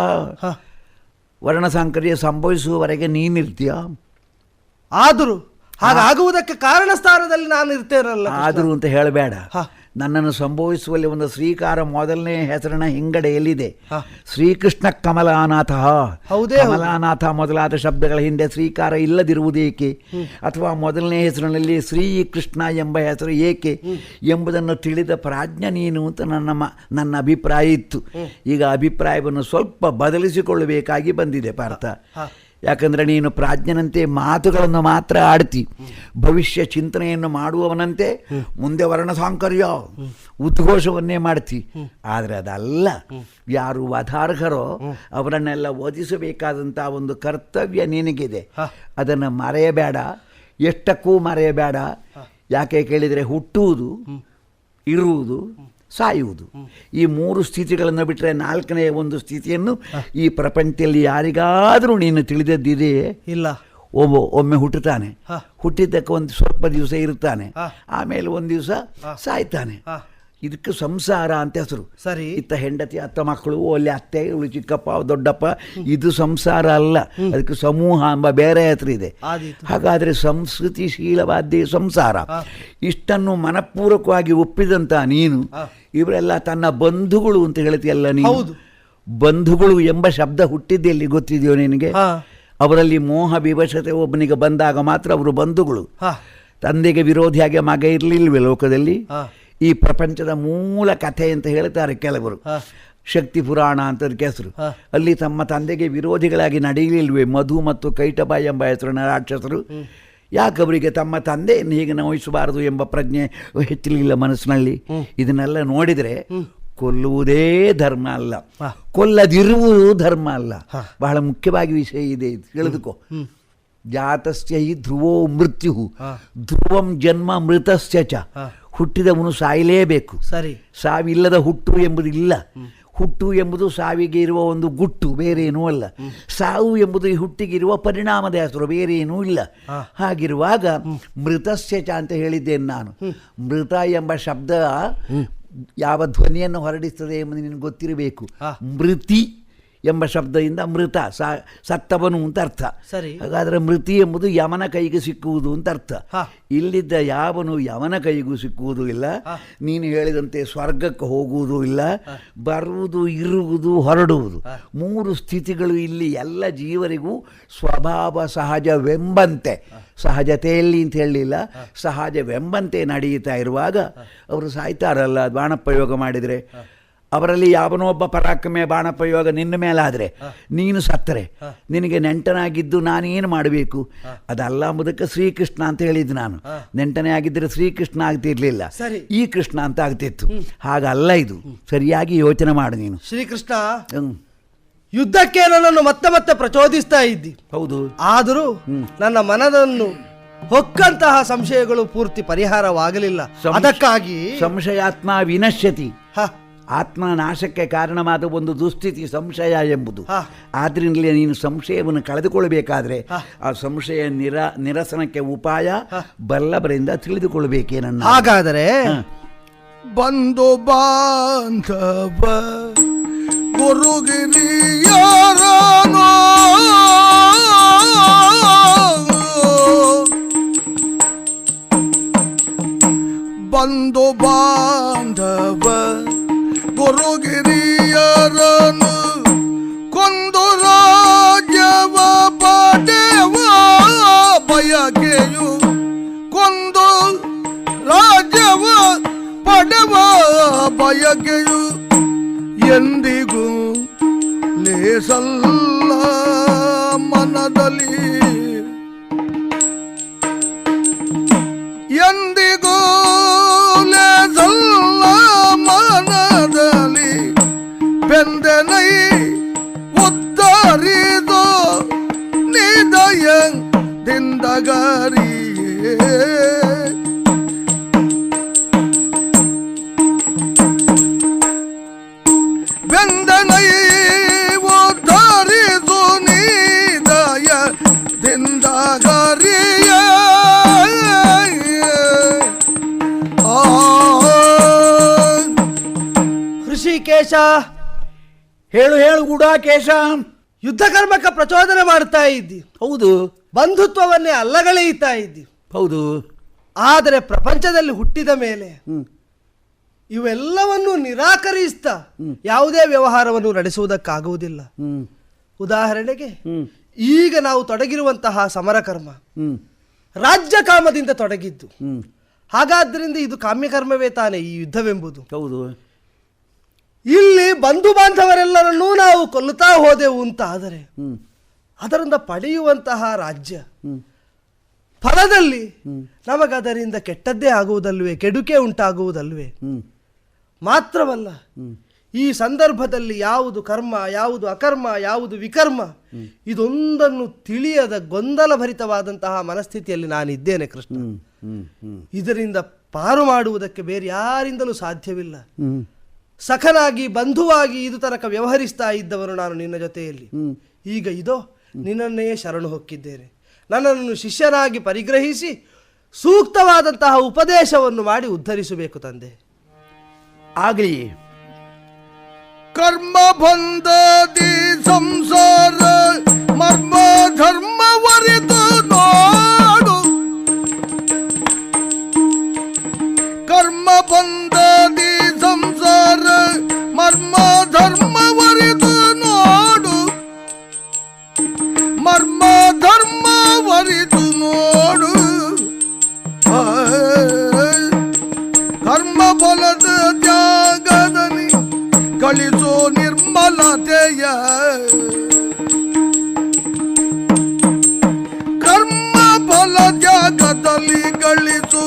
ವರ್ಣಸಾಂಕರ್ಯ ಸಂಭವಿಸುವವರೆಗೆ ನೀನಿರ್ತೀಯ. ಆದರೂ ಹಾಗಾಗುವುದಕ್ಕೆ ಕಾರಣ ಸ್ಥಾನದಲ್ಲಿ ನಾನು ಇರ್ತೇನಲ್ಲ. ಆದರೂ ಅಂತ ಹೇಳಬೇಡ. ನನ್ನನ್ನು ಸಂಭವಿಸುವಲ್ಲಿ ಒಂದು ಶ್ರೀಕಾರ ಮೊದಲನೇ ಹೆಸರಿನ ಹಿಂಗಡೆಯಲ್ಲಿದೆ. ಶ್ರೀಕೃಷ್ಣ ಕಮಲಾನಾಥ. ಕಮಲಾನಾಥ ಮೊದಲಾದ ಶಬ್ದಗಳ ಹಿಂದೆ ಶ್ರೀಕಾರ ಇಲ್ಲದಿರುವುದೇಕೆ? ಅಥವಾ ಮೊದಲನೇ ಹೆಸರಿನಲ್ಲಿ ಶ್ರೀಕೃಷ್ಣ ಎಂಬ ಹೆಸರು ಏಕೆ ಎಂಬುದನ್ನು ತಿಳಿದ ಪ್ರಾಜ್ಞ ನೀನು ಅಂತ ನನ್ನ ಅಭಿಪ್ರಾಯ ಇತ್ತು. ಈಗ ಅಭಿಪ್ರಾಯವನ್ನು ಸ್ವಲ್ಪ ಬದಲಿಸಿಕೊಳ್ಳಬೇಕಾಗಿ ಬಂದಿದೆ ಪಾರ್ಥ. ಯಾಕಂದರೆ ನೀನು ಪ್ರಾಜ್ಞನಂತೆ ಮಾತುಗಳನ್ನು ಮಾತ್ರ ಆಡ್ತಿ, ಭವಿಷ್ಯ ಚಿಂತನೆಯನ್ನು ಮಾಡುವವನಂತೆ ಮುಂದೆ ವರ್ಣಸಾಂಕರ್ಯ ಉದ್ಘೋಷವನ್ನೇ ಮಾಡ್ತಿ. ಆದರೆ ಅದಲ್ಲ. ಯಾರು ವಧಾರ್ಹರೋ ಅವರನ್ನೆಲ್ಲ ವಧಿಸಬೇಕಾದಂಥ ಒಂದು ಕರ್ತವ್ಯ ನಿನಗಿದೆ. ಅದನ್ನು ಮರೆಯಬೇಡ, ಎಷ್ಟಕ್ಕೂ ಮರೆಯಬೇಡ. ಯಾಕೆ ಕೇಳಿದರೆ ಹುಟ್ಟುವುದು, ಇರುವುದು, ಸಾಯುವುದು, ಈ ಮೂರು ಸ್ಥಿತಿಗಳನ್ನು ಬಿಟ್ಟರೆ ನಾಲ್ಕನೆಯ ಒಂದು ಸ್ಥಿತಿಯನ್ನು ಈ ಪ್ರಪಂಚದಲ್ಲಿ ಯಾರಿಗಾದರೂ ನೀನು ತಿಳಿದದ್ದಿದೆಯೇ? ಇಲ್ಲ. ಒಮ್ಮೆ ಹುಟ್ಟುತ್ತಾನೆ, ಹುಟ್ಟಿದ್ದಕ್ಕೆ ಒಂದು ಸ್ವಲ್ಪ ದಿವಸ ಇರ್ತಾನೆ, ಆಮೇಲೆ ಒಂದು ದಿವಸ ಸಾಯ್ತಾನೆ. ಇದಕ್ಕೆ ಸಂಸಾರ ಅಂತ ಹೆಸರು. ಸರಿ. ಇತ್ತ ಹೆಂಡತಿ, ಅತ್ತ ಮಕ್ಕಳು, ಅಲ್ಲಿ ಅತ್ತೆ, ಇವಳು ಚಿಕ್ಕಪ್ಪ, ದೊಡ್ಡಪ್ಪ, ಇದು ಸಂಸಾರ ಅಲ್ಲ. ಅದಕ್ಕೆ ಸಮೂಹ ಎಂಬ ಬೇರೆ ಹೆಸರು ಇದೆ. ಹಾಗಾದರೆ ಸಂಸ್ಕೃತಿಶೀಲವಾದ್ದೇ ಸಂಸಾರ. ಇಷ್ಟನ್ನು ಮನಪೂರ್ವಕವಾಗಿ ಒಪ್ಪಿದಂತ ನೀನು ಇವರೆಲ್ಲ ತನ್ನ ಬಂಧುಗಳು ಅಂತ ಹೇಳ್ತೀಯಲ್ಲ ನೀನು. ಬಂಧುಗಳು ಎಂಬ ಶಬ್ದ ಹುಟ್ಟಿದ್ದೆಲ್ಲಿ ಗೊತ್ತಿದೆಯೋ ನಿನಗೆ? ಅವರಲ್ಲಿ ಮೋಹ ವಿವಶತೆ ಒಬ್ಬನಿಗೆ ಬಂದಾಗ ಮಾತ್ರ ಅವರು ಬಂಧುಗಳು. ತಂದೆಗೆ ವಿರೋಧಿಯಾಗಿ ಮಗ ಇರಲಿಲ್ವೇ ಲೋಕದಲ್ಲಿ? ಈ ಪ್ರಪಂಚದ ಮೂಲ ಕಥೆ ಅಂತ ಹೇಳ್ತಾರೆ ಕೆಲವರು. ಶಕ್ತಿ ಪುರಾಣ ಅಂತ ಅದಕ್ಕೆ ಹೆಸರು. ಅಲ್ಲಿ ತಮ್ಮ ತಂದೆಗೆ ವಿರೋಧಿಗಳಾಗಿ ನಡೆಯಲಿಲ್ವೇ ಮಧು ಮತ್ತು ಕೈಟಬ ಎಂಬ ಹೆಸರಿನ ರಾಕ್ಷಸರು? ಯಾಕವರಿಗೆ ತಮ್ಮ ತಂದೆಯನ್ನು ಹೀಗೆ ನೋಯಿಸಬಾರದು ಎಂಬ ಪ್ರಜ್ಞೆ ಹೆಚ್ಚಲಿಲ್ಲ ಮನಸ್ಸಿನಲ್ಲಿ? ಇದನ್ನೆಲ್ಲ ನೋಡಿದರೆ ಕೊಲ್ಲುವುದೇ ಧರ್ಮ ಅಲ್ಲ, ಕೊಲ್ಲದಿರುವುದು ಧರ್ಮ ಅಲ್ಲ. ಬಹಳ ಮುಖ್ಯವಾಗಿ ವಿಷಯ ಇದೆ, ತಿಳಿದುಕೋ. ಜಾತಸ್ಯ ಹಿ ಧ್ರುವೋ ಮೃತ್ಯು ಧ್ರುವಂ ಜನ್ಮ ಮೃತಸ್ಯ ಚ. ಹುಟ್ಟಿದವನು ಸಾಯಲೇಬೇಕು. ಸರಿ. ಸಾವಿಲ್ಲದ ಹುಟ್ಟು ಎಂಬುದಿಲ್ಲ. ಹುಟ್ಟು ಎಂಬುದು ಸಾವಿಗೆ ಇರುವ ಒಂದು ಗುಟ್ಟು, ಬೇರೇನೂ ಅಲ್ಲ. ಸಾವು ಎಂಬುದು ಈ ಹುಟ್ಟಿಗಿರುವ ಪರಿಣಾಮದ ಹೆಸರು, ಬೇರೇನೂ ಇಲ್ಲ. ಹಾಗಿರುವಾಗ ಮೃತಸ್ಯ ಚ ಅಂತ ಹೇಳಿದ್ದೇನೆ ನಾನು. ಮೃತ ಎಂಬ ಶಬ್ದ ಯಾವ ಧ್ವನಿಯನ್ನು ಹೊರಡಿಸ್ತದೆ ಎಂಬುದು ನಿನಗೆ ಗೊತ್ತಿರಬೇಕು. ಮೃತಿ ಎಂಬ ಶಬ್ದದಿಂದ ಮೃತ, ಸತ್ತವನು ಅಂತ ಅರ್ಥ. ಹಾಗಾದರೆ ಮೃತಿ ಎಂಬುದು ಯಮನ ಕೈಗೆ ಸಿಕ್ಕುವುದು ಅಂತ ಅರ್ಥ. ಇಲ್ಲಿದ್ದ ಯಾವನು ಯಮನ ಕೈಗೂ ಸಿಕ್ಕುವುದೂ ಇಲ್ಲ. ನೀನು ಹೇಳಿದಂತೆ ಸ್ವರ್ಗಕ್ಕೆ ಹೋಗುವುದೂ ಇಲ್ಲ. ಬರುವುದು, ಇರುವುದು, ಹೊರಡುವುದು, ಮೂರು ಸ್ಥಿತಿಗಳು ಇಲ್ಲಿ ಎಲ್ಲ ಜೀವರಿಗೂ ಸ್ವಭಾವ ಸಹಜವೆಂಬಂತೆ, ಸಹಜತೆಯಲ್ಲಿ ಅಂತ ಹೇಳಲಿಲ್ಲ, ಸಹಜವೆಂಬಂತೆ ನಡೆಯುತ್ತಾ ಇರುವಾಗ ಅವರು ಸಾಯ್ತಾರಲ್ಲ ಬಾಣಪ್ರಯೋಗ ಮಾಡಿದರೆ. ಅವರಲ್ಲಿ ಯಾವನೋ ಒಬ್ಬ ಪರಾಕ್ರಮೆ ಬಾಣಪ್ರಯೋಗ ನಿನ್ನ ಮೇಲಾದರೆ ನೀನು ಸತ್ತರೆ ನಿನಗೆ ನೆಂಟನಾಗಿದ್ದು ನಾನೇನು ಮಾಡಬೇಕು? ಅದಲ್ಲ ಎಂಬುದಕ್ಕೆ ಶ್ರೀಕೃಷ್ಣ ಅಂತ ಹೇಳಿದ್ದು ನಾನು. ನೆಂಟನೇ ಆಗಿದ್ದರೆ ಶ್ರೀಕೃಷ್ಣ ಆಗ್ತಿರ್ಲಿಲ್ಲ, ಈ ಕೃಷ್ಣ ಅಂತ ಆಗ್ತಿತ್ತು. ಹಾಗಲ್ಲ ಇದು. ಸರಿಯಾಗಿ ಯೋಚನೆ ಮಾಡು ನೀನು. ಶ್ರೀಕೃಷ್ಣ ಯುದ್ಧಕ್ಕೆ ನನ್ನನ್ನು ಮತ್ತೆ ಮತ್ತೆ ಪ್ರಚೋದಿಸ್ತಾ ಇದ್ದಿ. ಹೌದು. ಆದರೂ ನನ್ನ ಮನದನ್ನು ಹೊಕ್ಕಂತಹ ಸಂಶಯಗಳು ಪೂರ್ತಿ ಪರಿಹಾರವಾಗಲಿಲ್ಲ. ಅದಕ್ಕಾಗಿ ಸಂಶಯಾತ್ಮ ವಿನಶ್ಯತಿ. ಹ, ಆತ್ಮ ನಾಶಕ್ಕೆ ಕಾರಣವಾದ ಒಂದು ದುಸ್ಥಿತಿ ಸಂಶಯ ಎಂಬುದು. ಹ. ಆದ್ರಿಂದಲೇ ನೀನು ಸಂಶಯವನ್ನು ಕಳೆದುಕೊಳ್ಬೇಕಾದ್ರೆ ಆ ಸಂಶಯ ನಿರಸನಕ್ಕೆ ಉಪಾಯ ಬಲ್ಲವರಿಂದ ತಿಳಿದುಕೊಳ್ಬೇಕೇನನ್ನ. ಹಾಗಾದರೆ ಬಂಧು ಬಾಂಧವ ಗುರುಗಿರಿಯರನೋ ಬಂಧು ಬಾಂಧವ ಗುರುಗಿರಿಯರನು ಕೊಂದು ರಾಜ್ಯವ ಪಡೆವ ಬಯಕೆಯು ಕೊಂದು ರಾಜ್ಯವ ಪಡೆವ ಬಯಕೆಯು ಎಂದಿಗೂ ಲೇಸಲ್ಲ ಮನದಲ್ಲಿ ಎಂದಿಗೂ ಲೇಸಲ್ಲ ಮನದಲ್ಲಿ ಬೆಂದನೈ ಉದ್ದರಿದು ನಿದಯ ದಿಂದಗರಿಯೇ ಬೆಂದನೈ ಉದ್ದರಿದು ನಿದಯ ದಿಂದಗರಿಯ ಋಷಿಕೇಶ, ಹೇಳು ಹೇಳು ಗುಡಾಕೇಶ. ಯುದ್ಧ ಕರ್ಮಕ್ಕೆ ಪ್ರಚೋದನೆ ಮಾಡ್ತಾ ಇದ್ದಿ. ಹೌದು ಬಂಧುತ್ವವನ್ನೇ ಅಲ್ಲಗಳೆಯುತ್ತಾ ಇದ್ದಿ. ಹೌದು. ಆದರೆ ಪ್ರಪಂಚದಲ್ಲಿ ಹುಟ್ಟಿದ ಮೇಲೆ ಇವೆಲ್ಲವನ್ನು ನಿರಾಕರಿಸ್ತಾ ಯಾವುದೇ ವ್ಯವಹಾರವನ್ನು ನಡೆಸುವುದಕ್ಕಾಗುವುದಿಲ್ಲ. ಉದಾಹರಣೆಗೆ ಈಗ ನಾವು ತೊಡಗಿರುವಂತಹ ಸಮರಕರ್ಮ ರಾಜ್ಯ ಕಾಮದಿಂದ ತೊಡಗಿದ್ದು. ಹಾಗಾದ್ದರಿಂದ ಇದು ಕಾಮ್ಯಕರ್ಮವೇ ತಾನೇ ಈ ಯುದ್ಧವೆಂಬುದು. ಹೌದು. ಇಲ್ಲಿ ಬಂಧು ಬಾಂಧವರೆಲ್ಲರನ್ನೂ ನಾವು ಕೊಲ್ಲುತ್ತಾ ಹೋದೆವು ಅಂತ ಆದರೆ ಅದರಿಂದ ಪಡೆಯುವಂತಹ ರಾಜ್ಯ ಫಲದಲ್ಲಿ ನಮಗದರಿಂದ ಕೆಟ್ಟದ್ದೇ ಆಗುವುದಲ್ವೇ, ಕೆಡುಕೆ ಉಂಟಾಗುವುದಲ್ವೇ? ಮಾತ್ರವಲ್ಲ, ಈ ಸಂದರ್ಭದಲ್ಲಿ ಯಾವುದು ಕರ್ಮ, ಯಾವುದು ಅಕರ್ಮ, ಯಾವುದು ವಿಕರ್ಮ, ಇದೊಂದನ್ನು ತಿಳಿಯದ ಗೊಂದಲಭರಿತವಾದಂತಹ ಮನಸ್ಥಿತಿಯಲ್ಲಿ ನಾನಿದ್ದೇನೆ ಕೃಷ್ಣ. ಇದರಿಂದ ಪಾರು ಮಾಡುವುದಕ್ಕೆ ಬೇರೆ ಯಾರಿಂದಲೂ ಸಾಧ್ಯವಿಲ್ಲ. ಸಖನಾಗಿ ಬಂಧುವಾಗಿ ಇದು ತನಕ ವ್ಯವಹರಿಸ್ತಾ ಇದ್ದವನು ನಾನು ನಿನ್ನ ಜೊತೆಯಲ್ಲಿ. ಈಗ ಇದೋ ನಿನ್ನನ್ನೇ ಶರಣು ಹೊಕ್ಕಿದ್ದೇನೆ. ನನ್ನನ್ನು ಶಿಷ್ಯನಾಗಿ ಪರಿಗ್ರಹಿಸಿ ಸೂಕ್ತವಾದಂತಹ ಉಪದೇಶವನ್ನು ಮಾಡಿ ಉದ್ಧರಿಸಬೇಕು ತಂದೆ. ಆಗಲಿ. ಕರ್ಮ ಬಂಧದಿ ಸಂಸಾರ ಮರ್ಮ ಧರ್ಮವರಿದು ನೋಡು. ಕರ್ಮ ಬಂಧದಿ ಸಂಸಾರ ಮರ್ಮ ಧರ್ಮವರಿದು ನೋಡು. ಮರ್ಮ ಧರ್ಮವರಿದು ನೋಡು. ಕರ್ಮ ಫಲದ ತ್ಯಾಗದಲ್ಲಿ ಗಳಿಸೋ ನಿರ್ಮಲತೆಯ. ಕರ್ಮ ಫಲ ತ್ಯಾಗದಲ್ಲಿ ಗಳಿಸು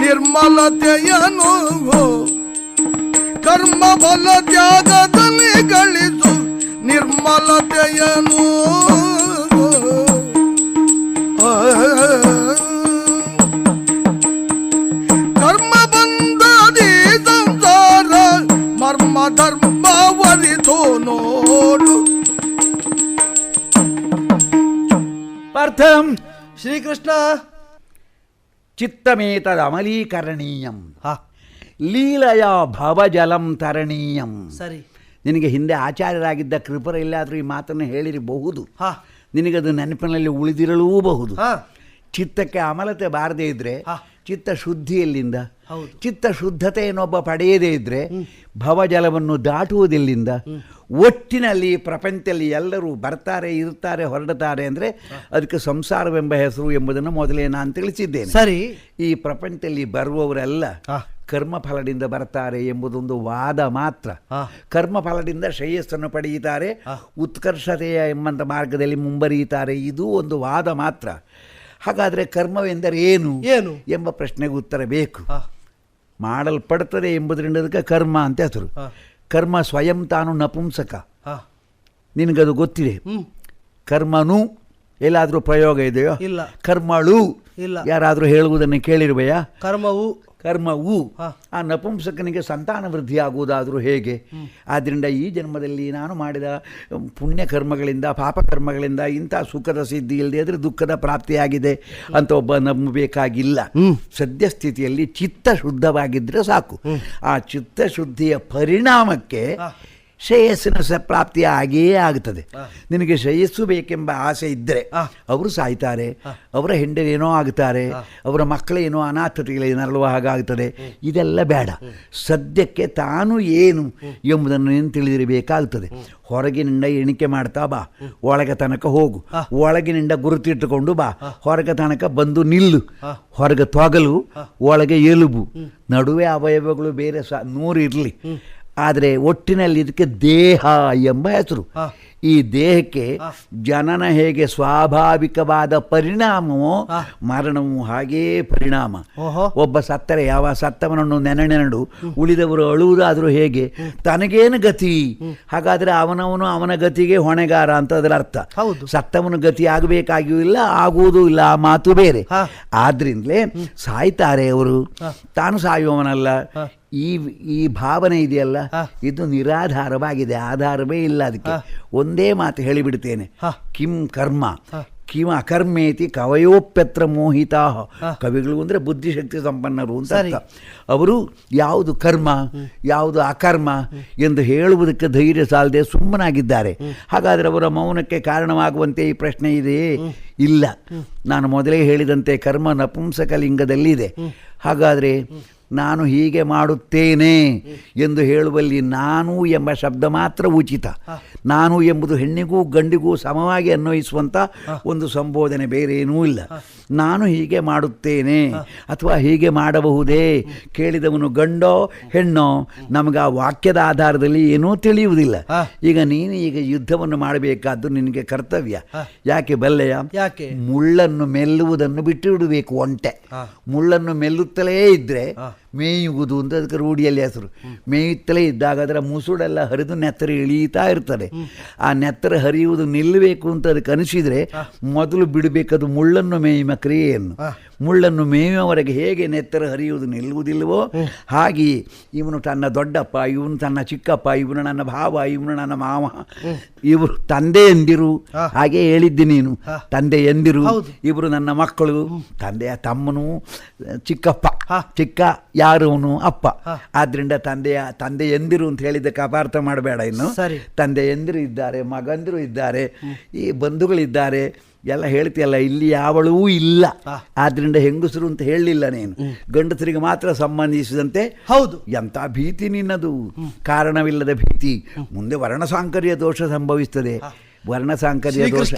ನಿರ್ಮಲತೆಯನು. ಕರ್ಮ ಫಲ ತ್ಯಾಗದಲ್ಲಿ ಗಳಿಸು ನಿರ್ಮಲತೆಯನು. ಕರ್ಮ ಬಂಧದಿ ಸಂಸಾರ ಮರ್ಮ ಧರ್ಮವರಿದು ನೋಡು. ಪಾರ್ಥಂ ಶ್ರೀಕೃಷ್ಣ, ಚಿತ್ತಮೇತದ ಅಮಲೀಕರಣೀಯಂ ಲೀಲಯ ಭವಜಲಂ ತರಣೀಯಂ. ಸರಿ. ನಿನಗೆ ಹಿಂದೆ ಆಚಾರ್ಯರಾಗಿದ್ದ ಕೃಪರ ಇಲ್ಲಾದರೂ ಈ ಮಾತನ್ನು ಹೇಳಿರಬಹುದು. ನಿನಗದು ನೆನಪಿನಲ್ಲಿ ಉಳಿದಿರಲೂಬಹುದು. ಚಿತ್ತಕ್ಕೆ ಅಮಲತೆ ಬಾರದೇ ಇದ್ರೆ ಚಿತ್ತ ಶುದ್ಧಿಯಲ್ಲಿಂದ, ಚಿತ್ತ ಶುದ್ಧತೆಯನ್ನೊಬ್ಬ ಪಡೆಯದೇ ಇದ್ದರೆ ಭವಜಲವನ್ನು ದಾಟುವುದೆಲ್ಲಿಂದ? ಒಟ್ಟಿನಲ್ಲಿ ಪ್ರಪಂಚದಲ್ಲಿ ಎಲ್ಲರೂ ಬರ್ತಾರೆ, ಇರ್ತಾರೆ, ಹೊರಡ್ತಾರೆ ಅಂದರೆ ಅದಕ್ಕೆ ಸಂಸಾರವೆಂಬ ಹೆಸರು ಎಂಬುದನ್ನು ಮೊದಲೇ ನಾನು ತಿಳಿಸಿದ್ದೇನೆ. ಸರಿ. ಈ ಪ್ರಪಂಚದಲ್ಲಿ ಬರುವವರೆಲ್ಲ ಕರ್ಮಫಲದಿಂದ ಬರ್ತಾರೆ ಎಂಬುದೊಂದು ವಾದ ಮಾತ್ರ. ಕರ್ಮಫಲದಿಂದ ಶ್ರೇಯಸ್ಸನ್ನು ಪಡೆಯುತ್ತಾರೆ, ಉತ್ಕರ್ಷತೆಯ ಎಂಬಂಥ ಮಾರ್ಗದಲ್ಲಿ ಮುಂಬರಿಯುತ್ತಾರೆ, ಇದು ಒಂದು ವಾದ ಮಾತ್ರ. ಹಾಗಾದರೆ ಕರ್ಮವೆಂದರೆ ಏನು ಎಂಬ ಪ್ರಶ್ನೆಗೆ ಉತ್ತರ ಬೇಕು. ಮಾಡಲ್ಪಡ್ತದೆ ಎಂಬುದರಿಂದ ಅದಕ್ಕೆ ಕರ್ಮ ಅಂತ ಹೆಸರು. ಕರ್ಮ ಸ್ವಯಂ ತಾನು ನಪುಂಸಕ. ನಿನಗದು ಗೊತ್ತಿದೆ. ಕರ್ಮನು ಎಲ್ಲಾದರೂ ಪ್ರಯೋಗ ಇದೆಯೋ? ಇಲ್ಲ. ಕರ್ಮಳು ಇಲ್ಲ. ಯಾರಾದರೂ ಹೇಳುವುದನ್ನು ಕೇಳಿರುವೆಯಾ? ಕರ್ಮವು ಆ ನಪುಂಸಕನಿಗೆ ಸಂತಾನ ವೃದ್ಧಿ ಆಗುವುದಾದರೂ ಹೇಗೆ? ಆದ್ದರಿಂದ ಈ ಜನ್ಮದಲ್ಲಿ ನಾನು ಮಾಡಿದ ಪುಣ್ಯ ಕರ್ಮಗಳಿಂದ ಪಾಪಕರ್ಮಗಳಿಂದ ಇಂಥ ಸುಖದ ಸಿದ್ಧಿ ಇಲ್ಲದೆ ಆದರೆ ದುಃಖದ ಪ್ರಾಪ್ತಿಯಾಗಿದೆ ಅಂತ ಒಬ್ಬ ನಂಬಬೇಕಾಗಿಲ್ಲ. ಸದ್ಯಸ್ಥಿತಿಯಲ್ಲಿ ಚಿತ್ತ ಶುದ್ಧವಾಗಿದ್ದರೆ ಸಾಕು. ಆ ಚಿತ್ತಶುದ್ಧಿಯ ಪರಿಣಾಮಕ್ಕೆ ಶ್ರೇಯಸ್ಸಿನ ಪ್ರಾಪ್ತಿಯ ಹಾಗೆಯೇ ಆಗುತ್ತದೆ. ನಿನಗೆ ಶ್ರೇಯಸ್ಸು ಬೇಕೆಂಬ ಆಸೆ ಇದ್ದರೆ ಅವರು ಸಾಯ್ತಾರೆ, ಅವರ ಹೆಂಡರೇನೋ ಆಗುತ್ತಾರೆ, ಅವರ ಮಕ್ಕಳೇನೋ ಅನಾಥತೆಗಳಿಗೆ ನರಳುವ ಹಾಗಾಗುತ್ತದೆ. ಇದೆಲ್ಲ ಬೇಡ. ಸದ್ಯಕ್ಕೆ ತಾನು ಏನು ಎಂಬುದನ್ನು ನೀನು ತಿಳಿದಿರಬೇಕಾಗುತ್ತದೆ. ಹೊರಗಿನಿಂದ ಎಣಿಕೆ ಮಾಡ್ತಾ ಬಾ, ಒಳಗೆ ತನಕ ಹೋಗು, ಒಳಗಿನಿಂದ ಗುರುತಿಟ್ಟುಕೊಂಡು ಬಾ, ಹೊರಗೆ ತನಕ ಬಂದು ನಿಲ್ಲು. ಹೊರಗೆ ತೊಗಲು, ಒಳಗೆ ಎಲುಬು, ನಡುವೆ ಅವಯವಗಳು ಬೇರೆ 100 ಇರಲಿ, ಆದರೆ ಒಟ್ಟಿನಲ್ಲಿ ಇದಕ್ಕೆ ದೇಹ ಎಂಬ ಹೆಸರು. ಈ ದೇಹಕ್ಕೆ ಜನನ ಹೇಗೆ ಸ್ವಾಭಾವಿಕವಾದ ಪರಿಣಾಮವೋ ಮರಣವು ಹಾಗೇ ಪರಿಣಾಮ. ಒಬ್ಬ ಸತ್ತರೆ ಯಾವ ಸತ್ತವನನ್ನು ನೆನಡು ಉಳಿದವರು ಅಳುವುದಾದರೂ ಹೇಗೆ? ತನಗೇನು ಗತಿ? ಹಾಗಾದರೆ ಅವನ ಗತಿಗೆ ಹೊಣೆಗಾರ ಅಂತ ಅದರ ಅರ್ಥ. ಸತ್ತವನ ಗತಿ ಆಗಬೇಕಾಗಿಯೂ ಇಲ್ಲ, ಆಗುವುದೂ ಇಲ್ಲ, ಆ ಮಾತು ಬೇರೆ. ಆದ್ರಿಂದಲೇ ಸಾಯ್ತಾರೆ ಅವರು, ತಾನು ಸಾಯುವವನಲ್ಲ. ಈ ಭಾವನೆ ಇದೆಯಲ್ಲ, ಇದು ನಿರಾಧಾರವಾಗಿದೆ, ಆಧಾರವೇ ಇಲ್ಲ ಅದಕ್ಕೆ. ಒಂದೇ ಮಾತು ಹೇಳಿಬಿಡ್ತೇನೆ, ಕಿಂ ಕರ್ಮ ಕಿಂ ಅಕರ್ಮೇತಿ ಕವಯೋಪ್ಯತ್ರ ಮೋಹಿತಾ. ಕವಿಗಳು ಅಂದರೆ ಬುದ್ಧಿಶಕ್ತಿ ಸಂಪನ್ನರು ಅಂತ ಅರ್ಥ. ಅವರು ಯಾವುದು ಕರ್ಮ ಯಾವುದು ಅಕರ್ಮ ಎಂದು ಹೇಳುವುದಕ್ಕೆ ಧೈರ್ಯ ಸಾಲದೆ ಸುಮ್ಮನಾಗಿದ್ದಾರೆ. ಹಾಗಾದರೆ ಅವರ ಮೌನಕ್ಕೆ ಕಾರಣವಾಗುವಂತೆ ಈ ಪ್ರಶ್ನೆ ಇದೆಯೇ? ಇಲ್ಲ. ನಾನು ಮೊದಲೇ ಹೇಳಿದಂತೆ ಕರ್ಮ ನಪುಂಸಕಲಿಂಗದಲ್ಲಿದೆ. ಹಾಗಾದರೆ ನಾನು ಹೀಗೆ ಮಾಡುತ್ತೇನೆ ಎಂದು ಹೇಳುವಲ್ಲಿ ನಾನು ಎಂಬ ಶಬ್ದ ಮಾತ್ರ ಉಚಿತ. ನಾನು ಎಂಬುದು ಹೆಣ್ಣಿಗೂ ಗಂಡಿಗೂ ಸಮವಾಗಿ ಅನ್ವಯಿಸುವಂಥ ಒಂದು ಸಂಬೋಧನೆ, ಬೇರೇನೂ ಇಲ್ಲ. ನಾನು ಹೀಗೆ ಮಾಡುತ್ತೇನೆ ಅಥವಾ ಹೀಗೆ ಮಾಡಬಹುದೇ, ಕೇಳಿದವನು ಗಂಡೋ ಹೆಣ್ಣೋ ನಮಗೆ ಆ ವಾಕ್ಯದ ಆಧಾರದಲ್ಲಿ ಏನೂ ತಿಳಿಯುವುದಿಲ್ಲ. ಈಗ ನೀನು ಯುದ್ಧವನ್ನು ಮಾಡಬೇಕಾದ್ದು ನಿನಗೆ ಕರ್ತವ್ಯ. ಯಾಕೆ ಬಲ್ಲೆಯ? ಯಾಕೆ? ಮುಳ್ಳನ್ನು ಮೆಲ್ಲುವುದನ್ನು ಬಿಟ್ಟು ಬಿಡಬೇಕು. ಒಂಟೆ ಮುಳ್ಳನ್ನು ಮೆಲ್ಲುತ್ತಲೇ ಇದ್ದರೆ ಮೇಯುವುದು ಅಂತ ಅದಕ್ಕೆ ರೂಢಿಯಲ್ಲಿ ಹೆಸರು. ಮೇಯುತ್ತಲೇ ಇದ್ದಾಗ ಅದರ ಮುಸುಡೆಲ್ಲ ಹರಿದು ನೆತ್ತರ ಇಳೀತಾ ಇರ್ತದೆ. ಆ ನೆತ್ತರ ಹರಿಯುವುದು ನಿಲ್ಲಬೇಕು ಅಂತ ಅದಕ್ಕೆ ಅನಿಸಿದರೆ ಮೊದಲು ಬಿಡಬೇಕದು ಮುಳ್ಳನ್ನು ಮೇಯುವ ಕ್ರಿಯೆಯನ್ನು. ಮುಳ್ಳನ್ನು ಮೇಯುವವರೆಗೆ ಹೇಗೆ ನೆತ್ತರ ಹರಿಯುವುದು ನಿಲ್ಲುವುದಿಲ್ಲವೋ ಹಾಗೆಯೇ ಇವನು ತನ್ನ ದೊಡ್ಡಪ್ಪ, ಇವನು ತನ್ನ ಚಿಕ್ಕಪ್ಪ, ಇವನು ನನ್ನ ಭಾವ, ಇವನು ನನ್ನ ಮಾವ, ಇವರು ತಂದೆ ಎಂದಿರು. ಹಾಗೆ ಹೇಳಿದ್ದಿ ನೀನು, ತಂದೆ ಎಂದಿರು. ಇವರು ನನ್ನ ಮಕ್ಕಳು, ತಂದೆಯ ತಮ್ಮನು ಚಿಕ್ಕಪ್ಪ, ಚಿಕ್ಕ ಯಾರವನು ಅಪ್ಪ. ಆದ್ರಿಂದ ತಂದೆ ಎಂದಿರು ಅಂತ ಹೇಳಿದ್ದಕ್ಕೆ ಅಪಾರ್ಥ ಮಾಡಬೇಡ. ಇನ್ನು ತಂದೆ ಎಂದಿರು ಇದ್ದಾರೆ, ಮಗಂದಿರು ಇದ್ದಾರೆ, ಈ ಬಂಧುಗಳಿದ್ದಾರೆ ಎಲ್ಲ ಹೇಳ್ತೀಯಲ್ಲ. ಇಲ್ಲಿ ಯಾವಳೂ ಇಲ್ಲ. ಆದ್ರಿಂದ ಹೆಂಗಸರು ಅಂತ ಹೇಳಲಿಲ್ಲ ನೀನು, ಗಂಡಸರಿಗೆ ಮಾತ್ರ ಸಂಬಂಧಿಸಿದಂತೆ. ಹೌದು. ಎಂಥ ಭೀತಿ ನಿನ್ನದು, ಕಾರಣವಿಲ್ಲದ ಭೀತಿ. ಮುಂದೆ ವರ್ಣಸಾಂಕರ್ಯ ದೋಷ ಸಂಭವಿಸ್ತದೆ. ವರ್ಣಸಾಂಕರ್ಯ ದೋಷ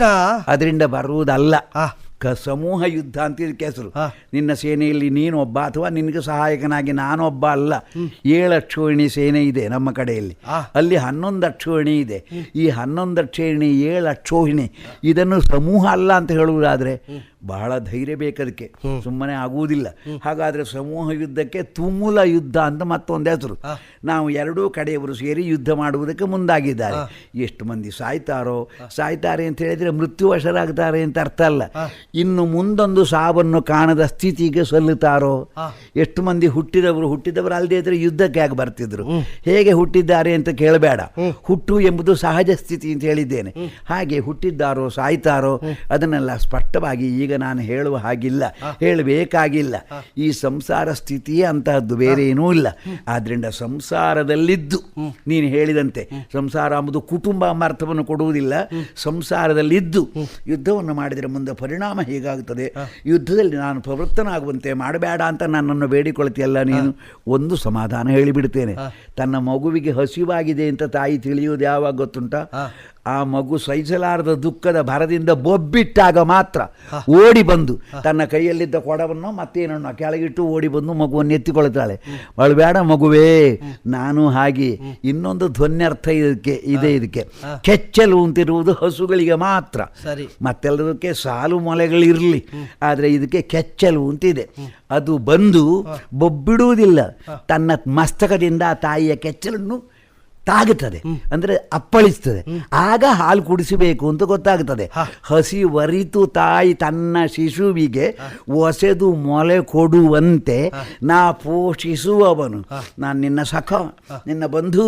ಅದರಿಂದ ಬರುವುದಲ್ಲ. ಸಮೂಹ ಯುದ್ಧ ಅಂತ ಇದಕ್ಕೆ ಹೆಸರು. ನಿನ್ನ ಸೇನೆಯಲ್ಲಿ ನೀನೊಬ್ಬ ಅಥವಾ ನಿನಗೆ ಸಹಾಯಕನಾಗಿ ನಾನೊಬ್ಬ ಅಲ್ಲ. 7 ಅಕ್ಷೋಹಿಣಿ ಸೇನೆ ಇದೆ ನಮ್ಮ ಕಡೆಯಲ್ಲಿ. ಅಲ್ಲಿ 11 ಅಕ್ಷೋಹಿಣಿ ಇದೆ. ಈ 11 ಅಕ್ಷೋಹಿಣಿ 7 ಅಕ್ಷೋಹಿಣಿ ಇದನ್ನು ಸಮೂಹ ಅಲ್ಲ ಅಂತ ಹೇಳುವುದಾದರೆ ಬಹಳ ಧೈರ್ಯ ಬೇಕದಕ್ಕೆ, ಸುಮ್ಮನೆ ಆಗುವುದಿಲ್ಲ. ಹಾಗಾದರೆ ಸಮೂಹ ಯುದ್ಧಕ್ಕೆ ತುಮುಲ ಯುದ್ಧ ಅಂತ ಮತ್ತೊಂದು ಹೆಸರು. ನಾವು ಎರಡೂ ಕಡೆಯವರು ಸೇರಿ ಯುದ್ಧ ಮಾಡುವುದಕ್ಕೆ ಮುಂದಾಗಿದ್ದಾರೆ. ಎಷ್ಟು ಮಂದಿ ಸಾಯ್ತಾರೆ ಅಂತ ಹೇಳಿದರೆ ಮೃತ್ಯುವಶರಾಗ್ತಾರೆ ಅಂತ ಅರ್ಥ ಅಲ್ಲ. ಇನ್ನು ಮುಂದೊಂದು ಸಾವನ್ನು ಕಾಣದ ಸ್ಥಿತಿಗೆ ಸಲ್ಲುತ್ತಾರೋ. ಎಷ್ಟು ಮಂದಿ ಹುಟ್ಟಿದವರು ಅಲ್ಲದೆ ಇದ್ರೆ ಯುದ್ಧಕ್ಕೆ ಯಾಕೆ ಬರ್ತಿದ್ರು? ಹೇಗೆ ಹುಟ್ಟಿದ್ದಾರೆ ಅಂತ ಕೇಳಬೇಡ. ಹುಟ್ಟು ಎಂಬುದು ಸಹಜ ಸ್ಥಿತಿ ಅಂತ ಹೇಳಿದ್ದೇನೆ. ಹಾಗೆ ಹುಟ್ಟಿದ್ದಾರೋ ಸಾಯ್ತಾರೋ ಅದನ್ನೆಲ್ಲ ಸ್ಪಷ್ಟವಾಗಿ ಈಗ ನಾನು ಹೇಳುವ ಹಾಗಿಲ್ಲ, ಹೇಳಬೇಕಾಗಿಲ್ಲ. ಈ ಸಂಸಾರ ಸ್ಥಿತಿಯೇ ಅಂತಹದ್ದು, ಬೇರೆ ಏನೂ ಇಲ್ಲ. ಆದ್ದರಿಂದ ಸಂಸಾರದಲ್ಲಿದ್ದು ನೀನು ಹೇಳಿದಂತೆ ಸಂಸಾರ ಎಂಬುದು ಕುಟುಂಬ ಎಂಬ ಅರ್ಥವನ್ನು ಕೊಡುವುದಿಲ್ಲ. ಸಂಸಾರದಲ್ಲಿದ್ದು ಯುದ್ಧವನ್ನು ಮಾಡಿದರೆ ಮುಂದೆ ಪರಿಣಾಮ ಹೀಗಾಗುತ್ತದೆ. ಯುದ್ಧದಲ್ಲಿ ನಾನು ಪ್ರವೃತ್ತನಾಗುವಂತೆ ಮಾಡಬೇಡ ಅಂತ ನನ್ನನ್ನು ಬೇಡಿಕೊಳ್ತೀಯಲ್ಲ ನೀನು. ಒಂದು ಸಮಾಧಾನ ಹೇಳಿಬಿಡ್ತೇನೆ. ತನ್ನ ಮಗುವಿಗೆ ಹಸಿವಾಗಿದೆ ಅಂತ ತಾಯಿ ತಿಳಿಯುವುದು ಯಾವಾಗ ಗೊತ್ತುಂಟ? ಆ ಮಗು ಸಹಿಸಲಾರದ ದುಃಖದ ಭರದಿಂದ ಬೊಬ್ಬಿಟ್ಟಾಗ ಮಾತ್ರ ಓಡಿ ಬಂದು ತನ್ನ ಕೈಯಲ್ಲಿದ್ದ ಕೊಡವನ್ನು ಮತ್ತೇನನ್ನು ಕೆಳಗಿಟ್ಟು ಓಡಿ ಬಂದು ಮಗುವನ್ನು ಎತ್ತಿಕೊಳ್ತಾಳೆ. ಬೇಡ ಮಗುವೇ, ನಾನು ಹಾಗೆ. ಇನ್ನೊಂದು ಧ್ವನ್ಯರ್ಥ ಇದಕ್ಕೆ ಕೆಚ್ಚಲು ಅಂತಿರುವುದು ಹಸುಗಳಿಗೆ ಮಾತ್ರ, ಮತ್ತೆಲ್ಲದಕ್ಕೆ ಸಾಲು ಮೊಲೆಗಳಿರಲಿ. ಆದರೆ ಇದಕ್ಕೆ ಕೆಚ್ಚಲು ಅಂತಿದೆ. ಅದು ಬಂದು ಬೊಬ್ಬಿಡುವುದಿಲ್ಲ, ತನ್ನ ಮಸ್ತಕದಿಂದ ತಾಯಿಯ ಕೆಚ್ಚಲನ್ನು ತಾಗುತ್ತದೆ, ಅಂದರೆ ಅಪ್ಪಳಿಸ್ತದೆ. ಆಗ ಹಾಲು ಕುಡಿಸಬೇಕು ಅಂತ ಗೊತ್ತಾಗ್ತದೆ. ಹಸಿ ವರಿತು ತಾಯಿ ತನ್ನ ಶಿಶುವಿಗೆ ಒಸೆದು ಮೊಲೆ ಕೊಡುವಂತೆ ನಾ ಪೋಷಿಸುವವನು, ನಾನು ನಿನ್ನ ಸಖ, ನಿನ್ನ ಬಂಧು,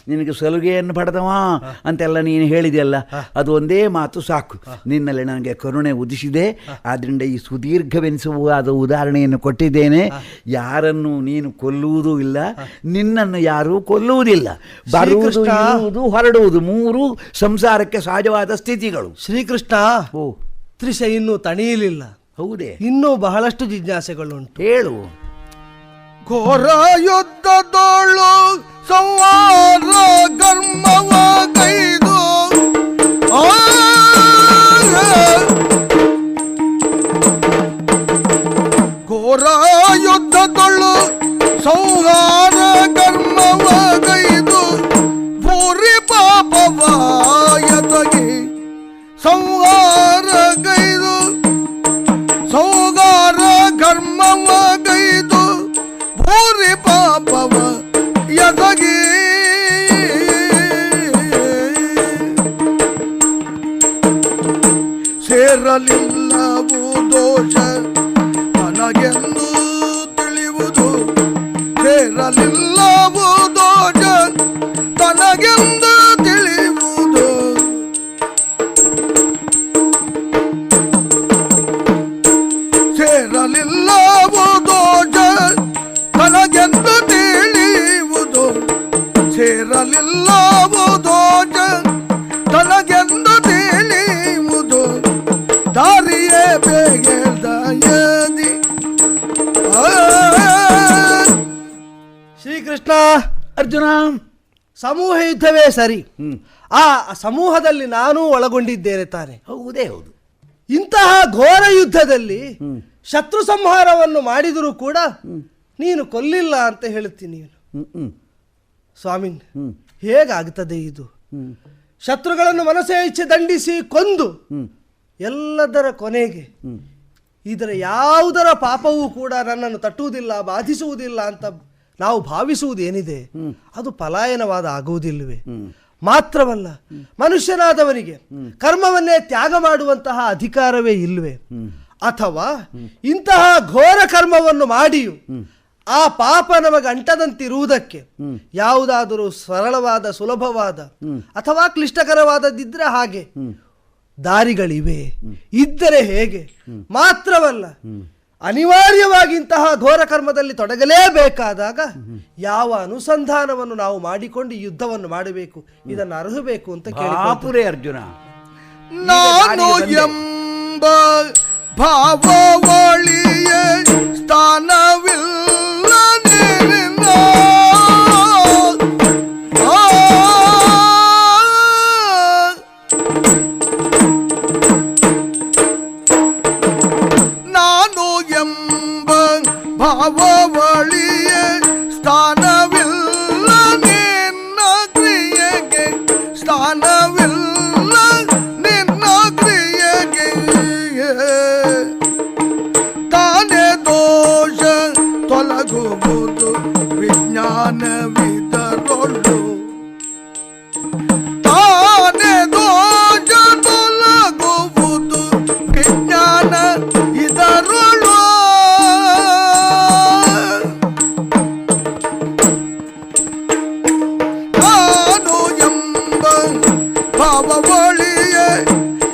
ನಿನಗೆ ಸಲುಗೆಯನ್ನು ಪಡೆದವ ಅಂತೆಲ್ಲ ನೀನು ಹೇಳಿದೆಯಲ್ಲ, ಅದು ಒಂದೇ ಮಾತು ಸಾಕು. ನಿನ್ನಲ್ಲಿ ನನಗೆ ಕರುಣೆ ಉದಿಸಿದೆ. ಆದ್ದರಿಂದ ಈ ಸುದೀರ್ಘವೆನಿಸುವಾದ ಉದಾಹರಣೆಯನ್ನು ಕೊಟ್ಟಿದ್ದೇನೆ. ಯಾರನ್ನು ನೀನು ಕೊಲ್ಲುವುದೂ ಇಲ್ಲ, ನಿನ್ನನ್ನು ಯಾರೂ ಕೊಲ್ಲುವುದಿಲ್ಲ. ಬರುವುದು, ಇರುವುದು, ಹೊರಡುವುದು ಮೂರು ಸಂಸಾರಕ್ಕೆ ಸಹಜವಾದ ಸ್ಥಿತಿಗಳು. ಶ್ರೀಕೃಷ್ಣ, ಓ ತ್ರಿಷ ಇನ್ನೂ ತಣಿಯಲಿಲ್ಲ. ಹೌದೇ? ಇನ್ನೂ ಬಹಳಷ್ಟು ಜಿಜ್ಞಾಸೆಗಳುಂಟು. ಹೇಳು. ಘೋರ ಯುದ್ಧದೋಳು ಸಂವಾರ ಕರ್ಮವ ಕೈದು ಘೋರ ಯುದ್ಧದೊಳು ಸಂಹಾರ ಕರ್ಮವ ಕೈದು ಭೂರಿ ಪಾಪವಾಯತಗೆ ಸಂಹಾರ ಕೈದು ಸಂಹಾರ ಕರ್ಮವ ಕೈದು ಭೂರಿ ಪಾಪವ ಯತಗೆ ಸೇರಲಿಲ್ಲವು ದೋಷ ನನಗೆಂದು ತಿಳಿಯುವುದು, ಸೇರಲಿಲ್ಲವು ದೋಷ ತನಗೆಂದು ತಿಳಿಯುವುದು. ಸೇರಲಿಲ್ಲವು ದೋಷ ತನಗೆಂದು ತಿಳಿಯುವುದು, ಸೇರಲಿಲ್ಲವು ದೋಷ ತನಗೆಂದು ತಿಳಿಯುವುದು. ದಾರಿಯೇ ಬೇಗೆದಯದಿ ಶ್ರೀಕೃಷ್ಣ, ಅರ್ಜುನ, ಸಮೂಹ ಯುದ್ಧವೇ ಸರಿ. ಆ ಸಮೂಹದಲ್ಲಿ ನಾನೂ ಒಳಗೊಂಡಿದ್ದೇನೆ ತಾನೆ. ಹೌದೇ ಹೌದು. ಇಂತಹ ಘೋರ ಯುದ್ಧದಲ್ಲಿ ಶತ್ರು ಸಂಹಾರವನ್ನು ಮಾಡಿದರೂ ಕೂಡ ನೀನು ಕೊಲ್ಲಿಲ್ಲ ಅಂತ ಹೇಳುತ್ತೀನಿ. ಸ್ವಾಮಿ, ಹೇಗಾಗ್ತದೆ ಇದು? ಶತ್ರುಗಳನ್ನು ಮನಸ್ಸೇ ಇಚ್ಛೆ ದಂಡಿಸಿ ಕೊಂದು ಎಲ್ಲದರ ಕೊನೆಗೆ ಇದರ ಯಾವುದರ ಪಾಪವೂ ಕೂಡ ನನ್ನನ್ನು ತಟ್ಟುವುದಿಲ್ಲ, ಬಾಧಿಸುವುದಿಲ್ಲ ಅಂತ ನಾವು ಭಾವಿಸುವುದೇನಿದೆ ಅದು ಪಲಾಯನವಾದ ಆಗುವುದಿಲ್ಲವೇ? ಮಾತ್ರವಲ್ಲ, ಮನುಷ್ಯನಾದವನಿಗೆ ಕರ್ಮವನ್ನೇ ತ್ಯಾಗ ಮಾಡುವಂತಹ ಅಧಿಕಾರವೇ ಇಲ್ಲವೇ? ಅಥವಾ ಇಂತಹ ಘೋರ ಕರ್ಮವನ್ನು ಮಾಡಿಯೂ ಆ ಪಾಪ ನಮಗೆ ಅಂಟದಂತಿರುವುದಕ್ಕೆ ಯಾವುದಾದರೂ ಸರಳವಾದ, ಸುಲಭವಾದ ಅಥವಾ ಕ್ಲಿಷ್ಟಕರವಾದದ್ದಿದ್ರೆ ಹಾಗೆ ದಾರಿಗಳಿವೆ. ಇದ್ದರೆ ಹೇಗೆ? ಮಾತ್ರವಲ್ಲ, ಅನಿವಾರ್ಯವಾಗಿ ಇಂತಹ ಘೋರ ಕರ್ಮದಲ್ಲಿ ತೊಡಗಲೇಬೇಕಾದಾಗ ಯಾವ ಅನುಸಂಧಾನವನ್ನು ನಾವು ಮಾಡಿಕೊಂಡು ಯುದ್ಧವನ್ನು ಮಾಡಬೇಕು, ಇದನ್ನು ಅರ್ಹಬೇಕು ಅಂತ ಕೇಳಿ. ಅರ್ಜುನ, ನಾನು ಎಂಬ ಭಾವವಳಿಯ ಸ್ಥಾನವಿಲ್ಲ ನಿನ್ನ. ನಾನು ಎಂಬ ಭಾವವಳಿಯ ಸ್ಥಾನವಿಲ್ಲ ನಿನ್ನ ಕ್ರಿಯೆಗೆ, ಸ್ಥಾನವಿಲ್ಲ ನಿನ್ನ ಕ್ರಿಯೆಗೆ. ತಾನೇ ದೋಷ ತೊಲಗುವುದು ವಿಜ್ಞಾನವಿದರೊಳು, ತಾನೇ ದೋಷ ತೊಲಗುವುದು ವಿಜ್ಞಾನ ಇದರೊಳು. ನಾನು ಎಂಬ ಭಾವವಳಿಯ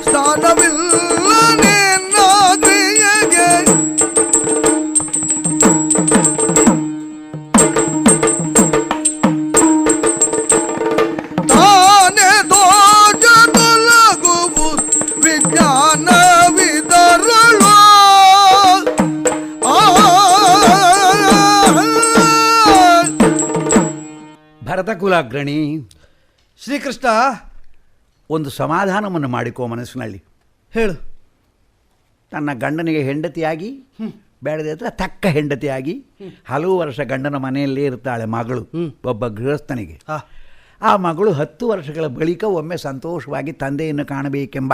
ಸ್ಥಾನವಿಲ್ಲ ನಿನ್ನ ಕ್ರಿಯೆಗೆ. ತಾನೇ ದೋಷ ತೊಲಗುವುದು ವಿಜ್ಞಾನವಿದರಳು. ಭರತಕುಲಾಗ್ರಣಿ, ಶ್ರೀಕೃಷ್ಣ, ಒಂದು ಸಮಾಧಾನವನ್ನು ಮಾಡಿಕೋ ಮನಸ್ಸಿನಲ್ಲಿ. ಹೇಳು. ತನ್ನ ಗಂಡನಿಗೆ ಹೆಂಡತಿಯಾಗಿ, ಬೇಡದ ಹತ್ರ ತಕ್ಕ ಹೆಂಡತಿಯಾಗಿ ಹಲವು ವರ್ಷ ಗಂಡನ ಮನೆಯಲ್ಲೇ ಇರ್ತಾಳೆ ಮಗಳು, ಒಬ್ಬ ಗೃಹಸ್ಥನಿಗೆ. ಆ ಮಗಳು 10 ವರ್ಷಗಳ ಬಳಿಕ ಒಮ್ಮೆ ಸಂತೋಷವಾಗಿ ತಂದೆಯನ್ನು ಕಾಣಬೇಕೆಂಬ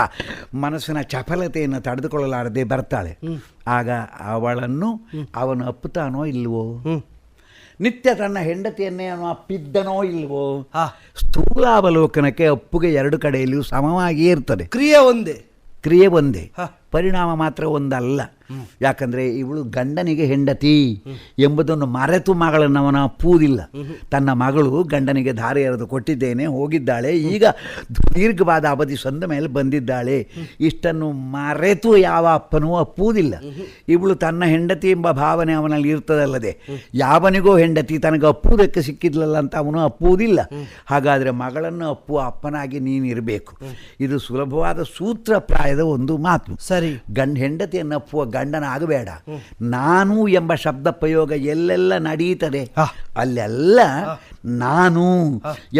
ಮನಸ್ಸಿನ ಚಪಲತೆಯನ್ನು ತಡೆದುಕೊಳ್ಳಲಾರದೆ ಬರ್ತಾಳೆ. ಆಗ ಅವಳನ್ನು ಅವನು ಅಪ್ಪುತ್ತಾನೋ ಇಲ್ವೋ? ನಿತ್ಯ ತನ್ನ ಹೆಂಡತಿಯನ್ನೇ ಅವನು ಅಪ್ಪಿದ್ದನೋ ಇಲ್ವೋ? ಹಾ. ಸ್ಥೂಲಾವಲೋಕನಕ್ಕೆ ಅಪ್ಪುಗೆ ಎರಡು ಕಡೆಯಲ್ಲಿಯೂ ಸಮವಾಗಿಯೇ ಇರ್ತದೆ. ಕ್ರಿಯೆ ಒಂದೇ, ಕ್ರಿಯೆ ಒಂದೇ, ಹಾ. ಪರಿಣಾಮ ಮಾತ್ರ ಒಂದಲ್ಲ. ಯಾಕಂದರೆ ಇವಳು ಗಂಡನಿಗೆ ಹೆಂಡತಿ ಎಂಬುದನ್ನು ಮರೆತು ಮಗಳನ್ನು ಅವನ ಅಪ್ಪುವುದಿಲ್ಲ. ತನ್ನ ಮಗಳು ಗಂಡನಿಗೆ ಧಾರೆ ಎರೆದು ಕೊಟ್ಟಿದ್ದೇನೆ, ಹೋಗಿದ್ದಾಳೆ, ಈಗ ದೀರ್ಘವಾದ ಅವಧಿ ಸಂದ ಮೇಲೆ ಬಂದಿದ್ದಾಳೆ, ಇಷ್ಟನ್ನು ಮರೆತು ಯಾವ ಅಪ್ಪನೂ ಅಪ್ಪುವುದಿಲ್ಲ. ಇವಳು ತನ್ನ ಹೆಂಡತಿ ಎಂಬ ಭಾವನೆ ಅವನಲ್ಲಿ ಇರ್ತದಲ್ಲದೆ ಯಾವನಿಗೋ ಹೆಂಡತಿ ತನಗೆ ಅಪ್ಪುವುದಕ್ಕೆ ಸಿಕ್ಕಿದ್ಲಲ್ಲ ಅಂತ ಅವನು ಅಪ್ಪುವುದಿಲ್ಲ. ಹಾಗಾದರೆ ಮಗಳನ್ನು ಅಪ್ಪುವ ಅಪ್ಪನಾಗಿ ನೀನಿರಬೇಕು. ಇದು ಸುಲಭವಾದ ಸೂತ್ರಪ್ರಾಯದ ಒಂದು ಮಾತು. ಸರಿ. ಹೆಂಡತಿಯನ್ನು ಅಪ್ಪುವ ಗಂಡನಾಗಬೇಡ. ನಾನು ಎಂಬ ಶಬ್ದ ಪ್ರಯೋಗ ಎಲ್ಲೆಲ್ಲ ನಡೆಯುತ್ತದೆ ಅಲ್ಲೆಲ್ಲ ನಾನು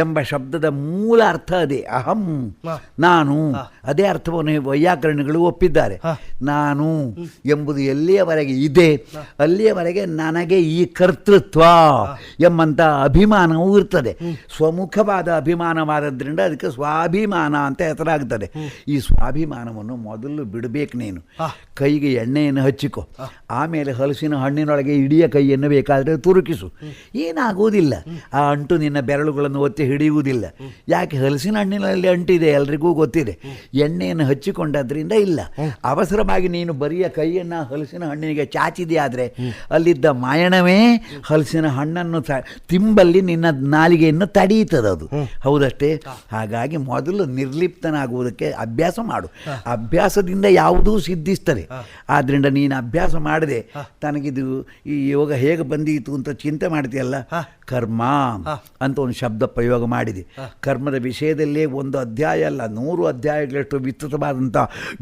ಎಂಬ ಶಬ್ದದ ಮೂಲ ಅರ್ಥ ಅದೇ, ಅಹಂ, ನಾನು. ಅದೇ ಅರ್ಥವನ್ನು ವೈಯಾಕರಣಗಳು ಒಪ್ಪಿದ್ದಾರೆ. ನಾನು ಎಂಬುದು ಎಲ್ಲಿಯವರೆಗೆ ಇದೆ ಅಲ್ಲಿಯವರೆಗೆ ನನಗೆ ಈ ಕರ್ತೃತ್ವ ಎಂಬಂಥ ಅಭಿಮಾನವೂ ಇರ್ತದೆ. ಸ್ವಮುಖವಾದ ಅಭಿಮಾನವಾದದ್ರಿಂದ ಅದಕ್ಕೆ ಸ್ವಾಭಿಮಾನ ಅಂತ ಹೆಸರಾಗ್ತದೆ. ಈ ಸ್ವಾಭಿಮಾನವನ್ನು ಮೊದಲು ಬಿಡಬೇಕು ನೀನು. ಕೈಗೆ ಎಣ್ಣೆಯನ್ನು ಹಚ್ಚಿಕೊ, ಆಮೇಲೆ ಹಲಸಿನ ಹಣ್ಣಿನೊಳಗೆ ಇಡೀ ಕೈಯನ್ನು ಬೇಕಾದರೆ ತುರುಕಿಸು, ಏನಾಗುವುದಿಲ್ಲ. ಆ ಅಂಟು ನಿನ್ನ ಬೆರಳುಗಳನ್ನು ಒತ್ತಿ ಹಿಡಿಯುವುದಿಲ್ಲ. ಯಾಕೆ? ಹಲಸಿನ ಹಣ್ಣಿನಲ್ಲಿ ಅಂಟಿದೆ, ಎಲ್ರಿಗೂ ಗೊತ್ತಿದೆ. ಎಣ್ಣೆಯನ್ನು ಹಚ್ಚಿಕೊಂಡದ್ರಿಂದ ಇಲ್ಲ. ಅವಸರವಾಗಿ ನೀನು ಬರಿಯ ಕೈಯನ್ನು ಹಲಸಿನ ಹಣ್ಣಿನಿಗೆ ಚಾಚಿದೆಯಾದರೆ ಅಲ್ಲಿದ್ದ ಮಾಯಣವೇ ಹಲಸಿನ ಹಣ್ಣನ್ನು ತಿಂಬಲ್ಲಿ ನಿನ್ನ ನಾಲಿಗೆಯನ್ನು ತಡೆಯುತ್ತದದು. ಹೌದಷ್ಟೇ? ಹಾಗಾಗಿ ಮೊದಲು ನಿರ್ಲಿಪ್ತನಾಗುವುದಕ್ಕೆ ಅಭ್ಯಾಸ ಮಾಡು. ಅಭ್ಯಾಸದಿಂದ ಯಾವುದೂ ಸಿದ್ಧಿಸ್ತದೆ. ಆದ್ದರಿಂದ ನೀನು ಅಭ್ಯಾಸ ಮಾಡದೆ ತನಗಿದು ಈ ಯೋಗ ಹೇಗೆ ಬಂದೀತು ಅಂತ ಚಿಂತೆ ಮಾಡ್ತೀಯಲ್ಲ, ಕರ್ಮ ಅಂತ ಒಂದು ಶಬ್ದ ಪ್ರಯೋಗ ಮಾಡಿದೆ. ಕರ್ಮದ ವಿಷಯದಲ್ಲೇ ಒಂದು ಅಧ್ಯಾಯ ಅಲ್ಲ, 100 ಅಧ್ಯಾಯಗಳಷ್ಟು ವಿಸ್ತೃತವಾದಂಥ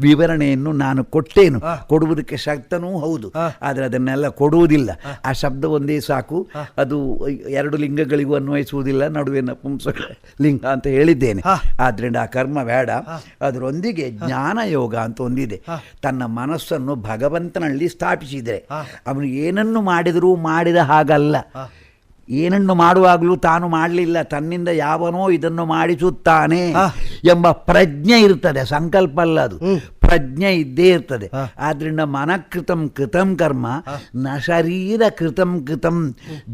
ವಿವರಣೆಯನ್ನು ನಾನು ಕೊಟ್ಟೇನು. ಕೊಡುವುದಕ್ಕೆ ಶಕ್ತನೂ ಹೌದು, ಆದರೆ ಅದನ್ನೆಲ್ಲ ಕೊಡುವುದಿಲ್ಲ. ಆ ಶಬ್ದ ಒಂದೇ ಸಾಕು. ಅದು 2 ಲಿಂಗಗಳಿಗೂ ಅನ್ವಯಿಸುವುದಿಲ್ಲ, ನಡುವೆ ನಪುಂಸಕ ಲಿಂಗ ಅಂತ ಹೇಳಿದ್ದೇನೆ. ಆದ್ದರಿಂದ ಆ ಕರ್ಮ ಬೇಡ. ಅದರೊಂದಿಗೆ ಜ್ಞಾನ ಯೋಗ ಅಂತ ಒಂದಿದೆ. ತನ್ನ ಮನಸ್ಸನ್ನು ಭಗವಂತನಲ್ಲಿ ಸ್ಥಾಪಿಸಿದರೆ ಅವನು ಏನನ್ನು ಮಾಡಿದರೂ ಮಾಡಿದ ಹಾಗಲ್ಲ. ಏನನ್ನು ಮಾಡುವಾಗಲೂ ತಾನು ಮಾಡಲಿಲ್ಲ, ತನ್ನಿಂದ ಯಾವನೋ ಇದನ್ನು ಮಾಡಿಸುತ್ತಾನೆ ಎಂಬ ಪ್ರಜ್ಞೆ ಇರ್ತದೆ. ಸಂಕಲ್ಪ ಅಲ್ಲ, ಅದು ಪ್ರಜ್ಞೆ ಇದ್ದೇ ಇರ್ತದೆ. ಆದ್ದರಿಂದ ಮನಕೃತಂ ಕೃತಂ ಕರ್ಮ ನ ಶರೀರ ಕೃತಂ ಕೃತಂ.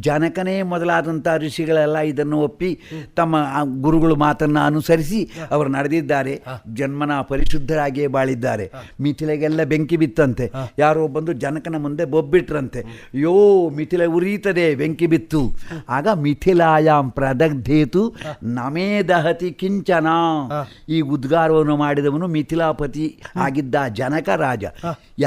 ಜನಕನೇ ಮೊದಲಾದಂಥ ಋಷಿಗಳೆಲ್ಲ ಇದನ್ನು ಒಪ್ಪಿ ತಮ್ಮ ಗುರುಗಳು ಮಾತನ್ನು ಅನುಸರಿಸಿ ಅವರು ನಡೆದಿದ್ದಾರೆ. ಜನ್ಮನ ಪರಿಶುದ್ಧರಾಗಿಯೇ ಬಾಳಿದ್ದಾರೆ. ಮಿಥಿಲೆಗೆಲ್ಲ ಬೆಂಕಿ ಬಿತ್ತಂತೆ. ಯಾರೋ ಬಂದು ಜನಕನ ಮುಂದೆ ಬೊಬ್ಬಿಟ್ರಂತೆ. ಯೋ ಮಿಥಿಲೆ ಉರಿಯುತ್ತದೆ, ಬೆಂಕಿ ಬಿತ್ತು. ಆಗ ಮಿಥಿಲಾಯಾಂ ಪ್ರದಗ್ಧೇತು ನಮೇ ದಹತಿ ಕಿಂಚನ. ಈ ಉದ್ಗಾರವನ್ನು ಮಾಡಿದವನು ಮಿಥಿಲಾಪತಿ ಆಗಿದ್ದ ಜನಕ ರಾಜ.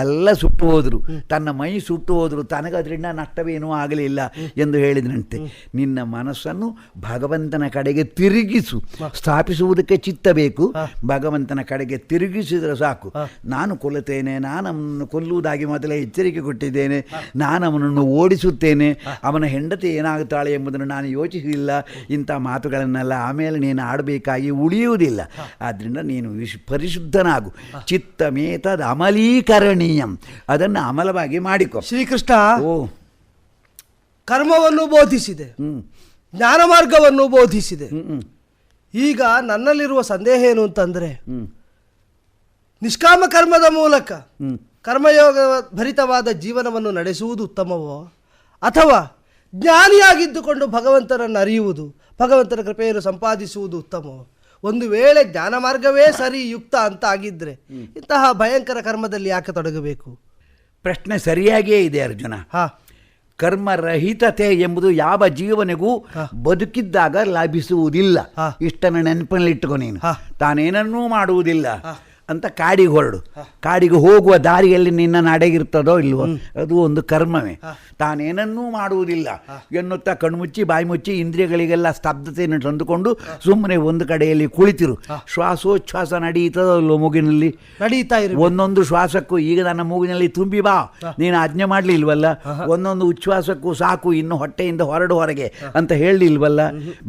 ಎಲ್ಲ ಸುಟ್ಟು ಹೋದರು, ತನ್ನ ಮೈ ಸುಟ್ಟು ಹೋದರು, ತನಗದ್ರಿಂದ ನಷ್ಟವೇನೂ ಆಗಲಿಲ್ಲ ಎಂದು ಹೇಳಿದನಂತೆ. ನಿನ್ನ ಮನಸ್ಸನ್ನು ಭಗವಂತನ ಕಡೆಗೆ ತಿರುಗಿಸು. ಸ್ಥಾಪಿಸುವುದಕ್ಕೆ ಚಿತ್ತ ಬೇಕು, ಭಗವಂತನ ಕಡೆಗೆ ತಿರುಗಿಸಿದರೆ ಸಾಕು. ನಾನು ಕೊಲ್ಲುತ್ತೇನೆ, ನಾನು ಅವನನ್ನು ಕೊಲ್ಲುವುದಾಗಿ ಮೊದಲೇ ಎಚ್ಚರಿಕೆ ಕೊಟ್ಟಿದ್ದೇನೆ, ನಾನು ಅವನನ್ನು ಓಡಿಸುತ್ತೇನೆ, ಅವನ ಹೆಂಡತಿ ಏನಾಗುತ್ತಾಳೆ ಎಂಬುದನ್ನು ನಾನು ಯೋಚಿಸಲಿಲ್ಲ, ಇಂಥ ಮಾತುಗಳನ್ನೆಲ್ಲ ಆಮೇಲೆ ನೀನು ಆಡಬೇಕಾಗಿ ಉಳಿಯುವುದಿಲ್ಲ. ಆದ್ದರಿಂದ ನೀನು ಪರಿಶುದ್ಧನಾಗು. ಚಿತ್ತಮೇತದ್ ಅಮಲೀಕರಣೀಯಂ, ಅದನ್ನು ಅಮಲವಾಗಿ ಮಾಡಿಕೊ. ಶ್ರೀಕೃಷ್ಣ ಓ ಕರ್ಮವನ್ನು ಬೋಧಿಸಿದೆ, ಜ್ಞಾನ ಮಾರ್ಗವನ್ನು ಬೋಧಿಸಿದೆ. ಈಗ ನನ್ನಲ್ಲಿರುವ ಸಂದೇಹ ಏನು ಅಂತಂದ್ರೆ, ನಿಷ್ಕಾಮ ಕರ್ಮದ ಮೂಲಕ ಕರ್ಮಯೋಗ ಭರಿತವಾದ ಜೀವನವನ್ನು ನಡೆಸುವುದು ಉತ್ತಮವೋ, ಅಥವಾ ಜ್ಞಾನಿಯಾಗಿದ್ದುಕೊಂಡು ಭಗವಂತನನ್ನು ಅರಿಯುವುದು, ಭಗವಂತನ ಕೃಪೆಯನ್ನು ಸಂಪಾದಿಸುವುದು ಉತ್ತಮವೋ? ಒಂದು ವೇಳೆ ಜ್ಞಾನ ಮಾರ್ಗವೇ ಸರಿ ಯುಕ್ತ ಅಂತ ಆಗಿದ್ರೆ ಇಂತಹ ಭಯಂಕರ ಕರ್ಮದಲ್ಲಿ ಯಾಕೆ ತೊಡಗಬೇಕು? ಪ್ರಶ್ನೆ ಸರಿಯಾಗಿಯೇ ಇದೆ ಅರ್ಜುನ. ಕರ್ಮರಹಿತತೆ ಎಂಬುದು ಯಾವ ಜೀವನಿಗೂ ಬದುಕಿದ್ದಾಗ ಲಭಿಸುವುದಿಲ್ಲ. ಇಷ್ಟನ್ನು ನೆನಪಿನಲ್ಲಿಟ್ಟುಕೊ ನೀನು. ತಾನೇನನ್ನೂ ಮಾಡುವುದಿಲ್ಲ ಅಂತ ಕಾಡಿಗೆ ಹೊರಡು. ಕಾಡಿಗೆ ಹೋಗುವ ದಾರಿಯಲ್ಲಿ ನಿನ್ನ ನಡೆಗಿರ್ತದೋ ಇಲ್ವೋ, ಅದು ಒಂದು ಕರ್ಮವೇ. ತಾನೇನನ್ನೂ ಮಾಡುವುದಿಲ್ಲ ಎನ್ನುತ್ತಾ ಕಣ್ಮುಚ್ಚಿ ಬಾಯಿ ಮುಚ್ಚಿ ಇಂದ್ರಿಯಗಳಿಗೆಲ್ಲ ಸ್ತಬ್ಧತೆಯನ್ನು ತಂದುಕೊಂಡು ಸುಮ್ಮನೆ ಒಂದು ಕಡೆಯಲ್ಲಿ ಕುಳಿತಿರು. ಶ್ವಾಸೋಚ್ಛ್ವಾಸ ನಡೆಯುತ್ತದೋ ಇಲ್ವೋ ಮೂಗಿನಲ್ಲಿ? ನಡೀತಾ ಇರು. ಒಂದೊಂದು ಶ್ವಾಸಕ್ಕೂ ಈಗ ನನ್ನ ಮೂಗಿನಲ್ಲಿ ತುಂಬಿ ಬಾ, ನೀನು ಆಜ್ಞೆ ಮಾಡಲಿಲ್ವಲ್ಲ. ಒಂದೊಂದು ಉಚ್ಛ್ವಾಸಕ್ಕೂ ಸಾಕು, ಇನ್ನು ಹೊಟ್ಟೆಯಿಂದ ಹೊರಗೆ ಅಂತ ಹೇಳಲಿಲ್ವಲ್ಲ.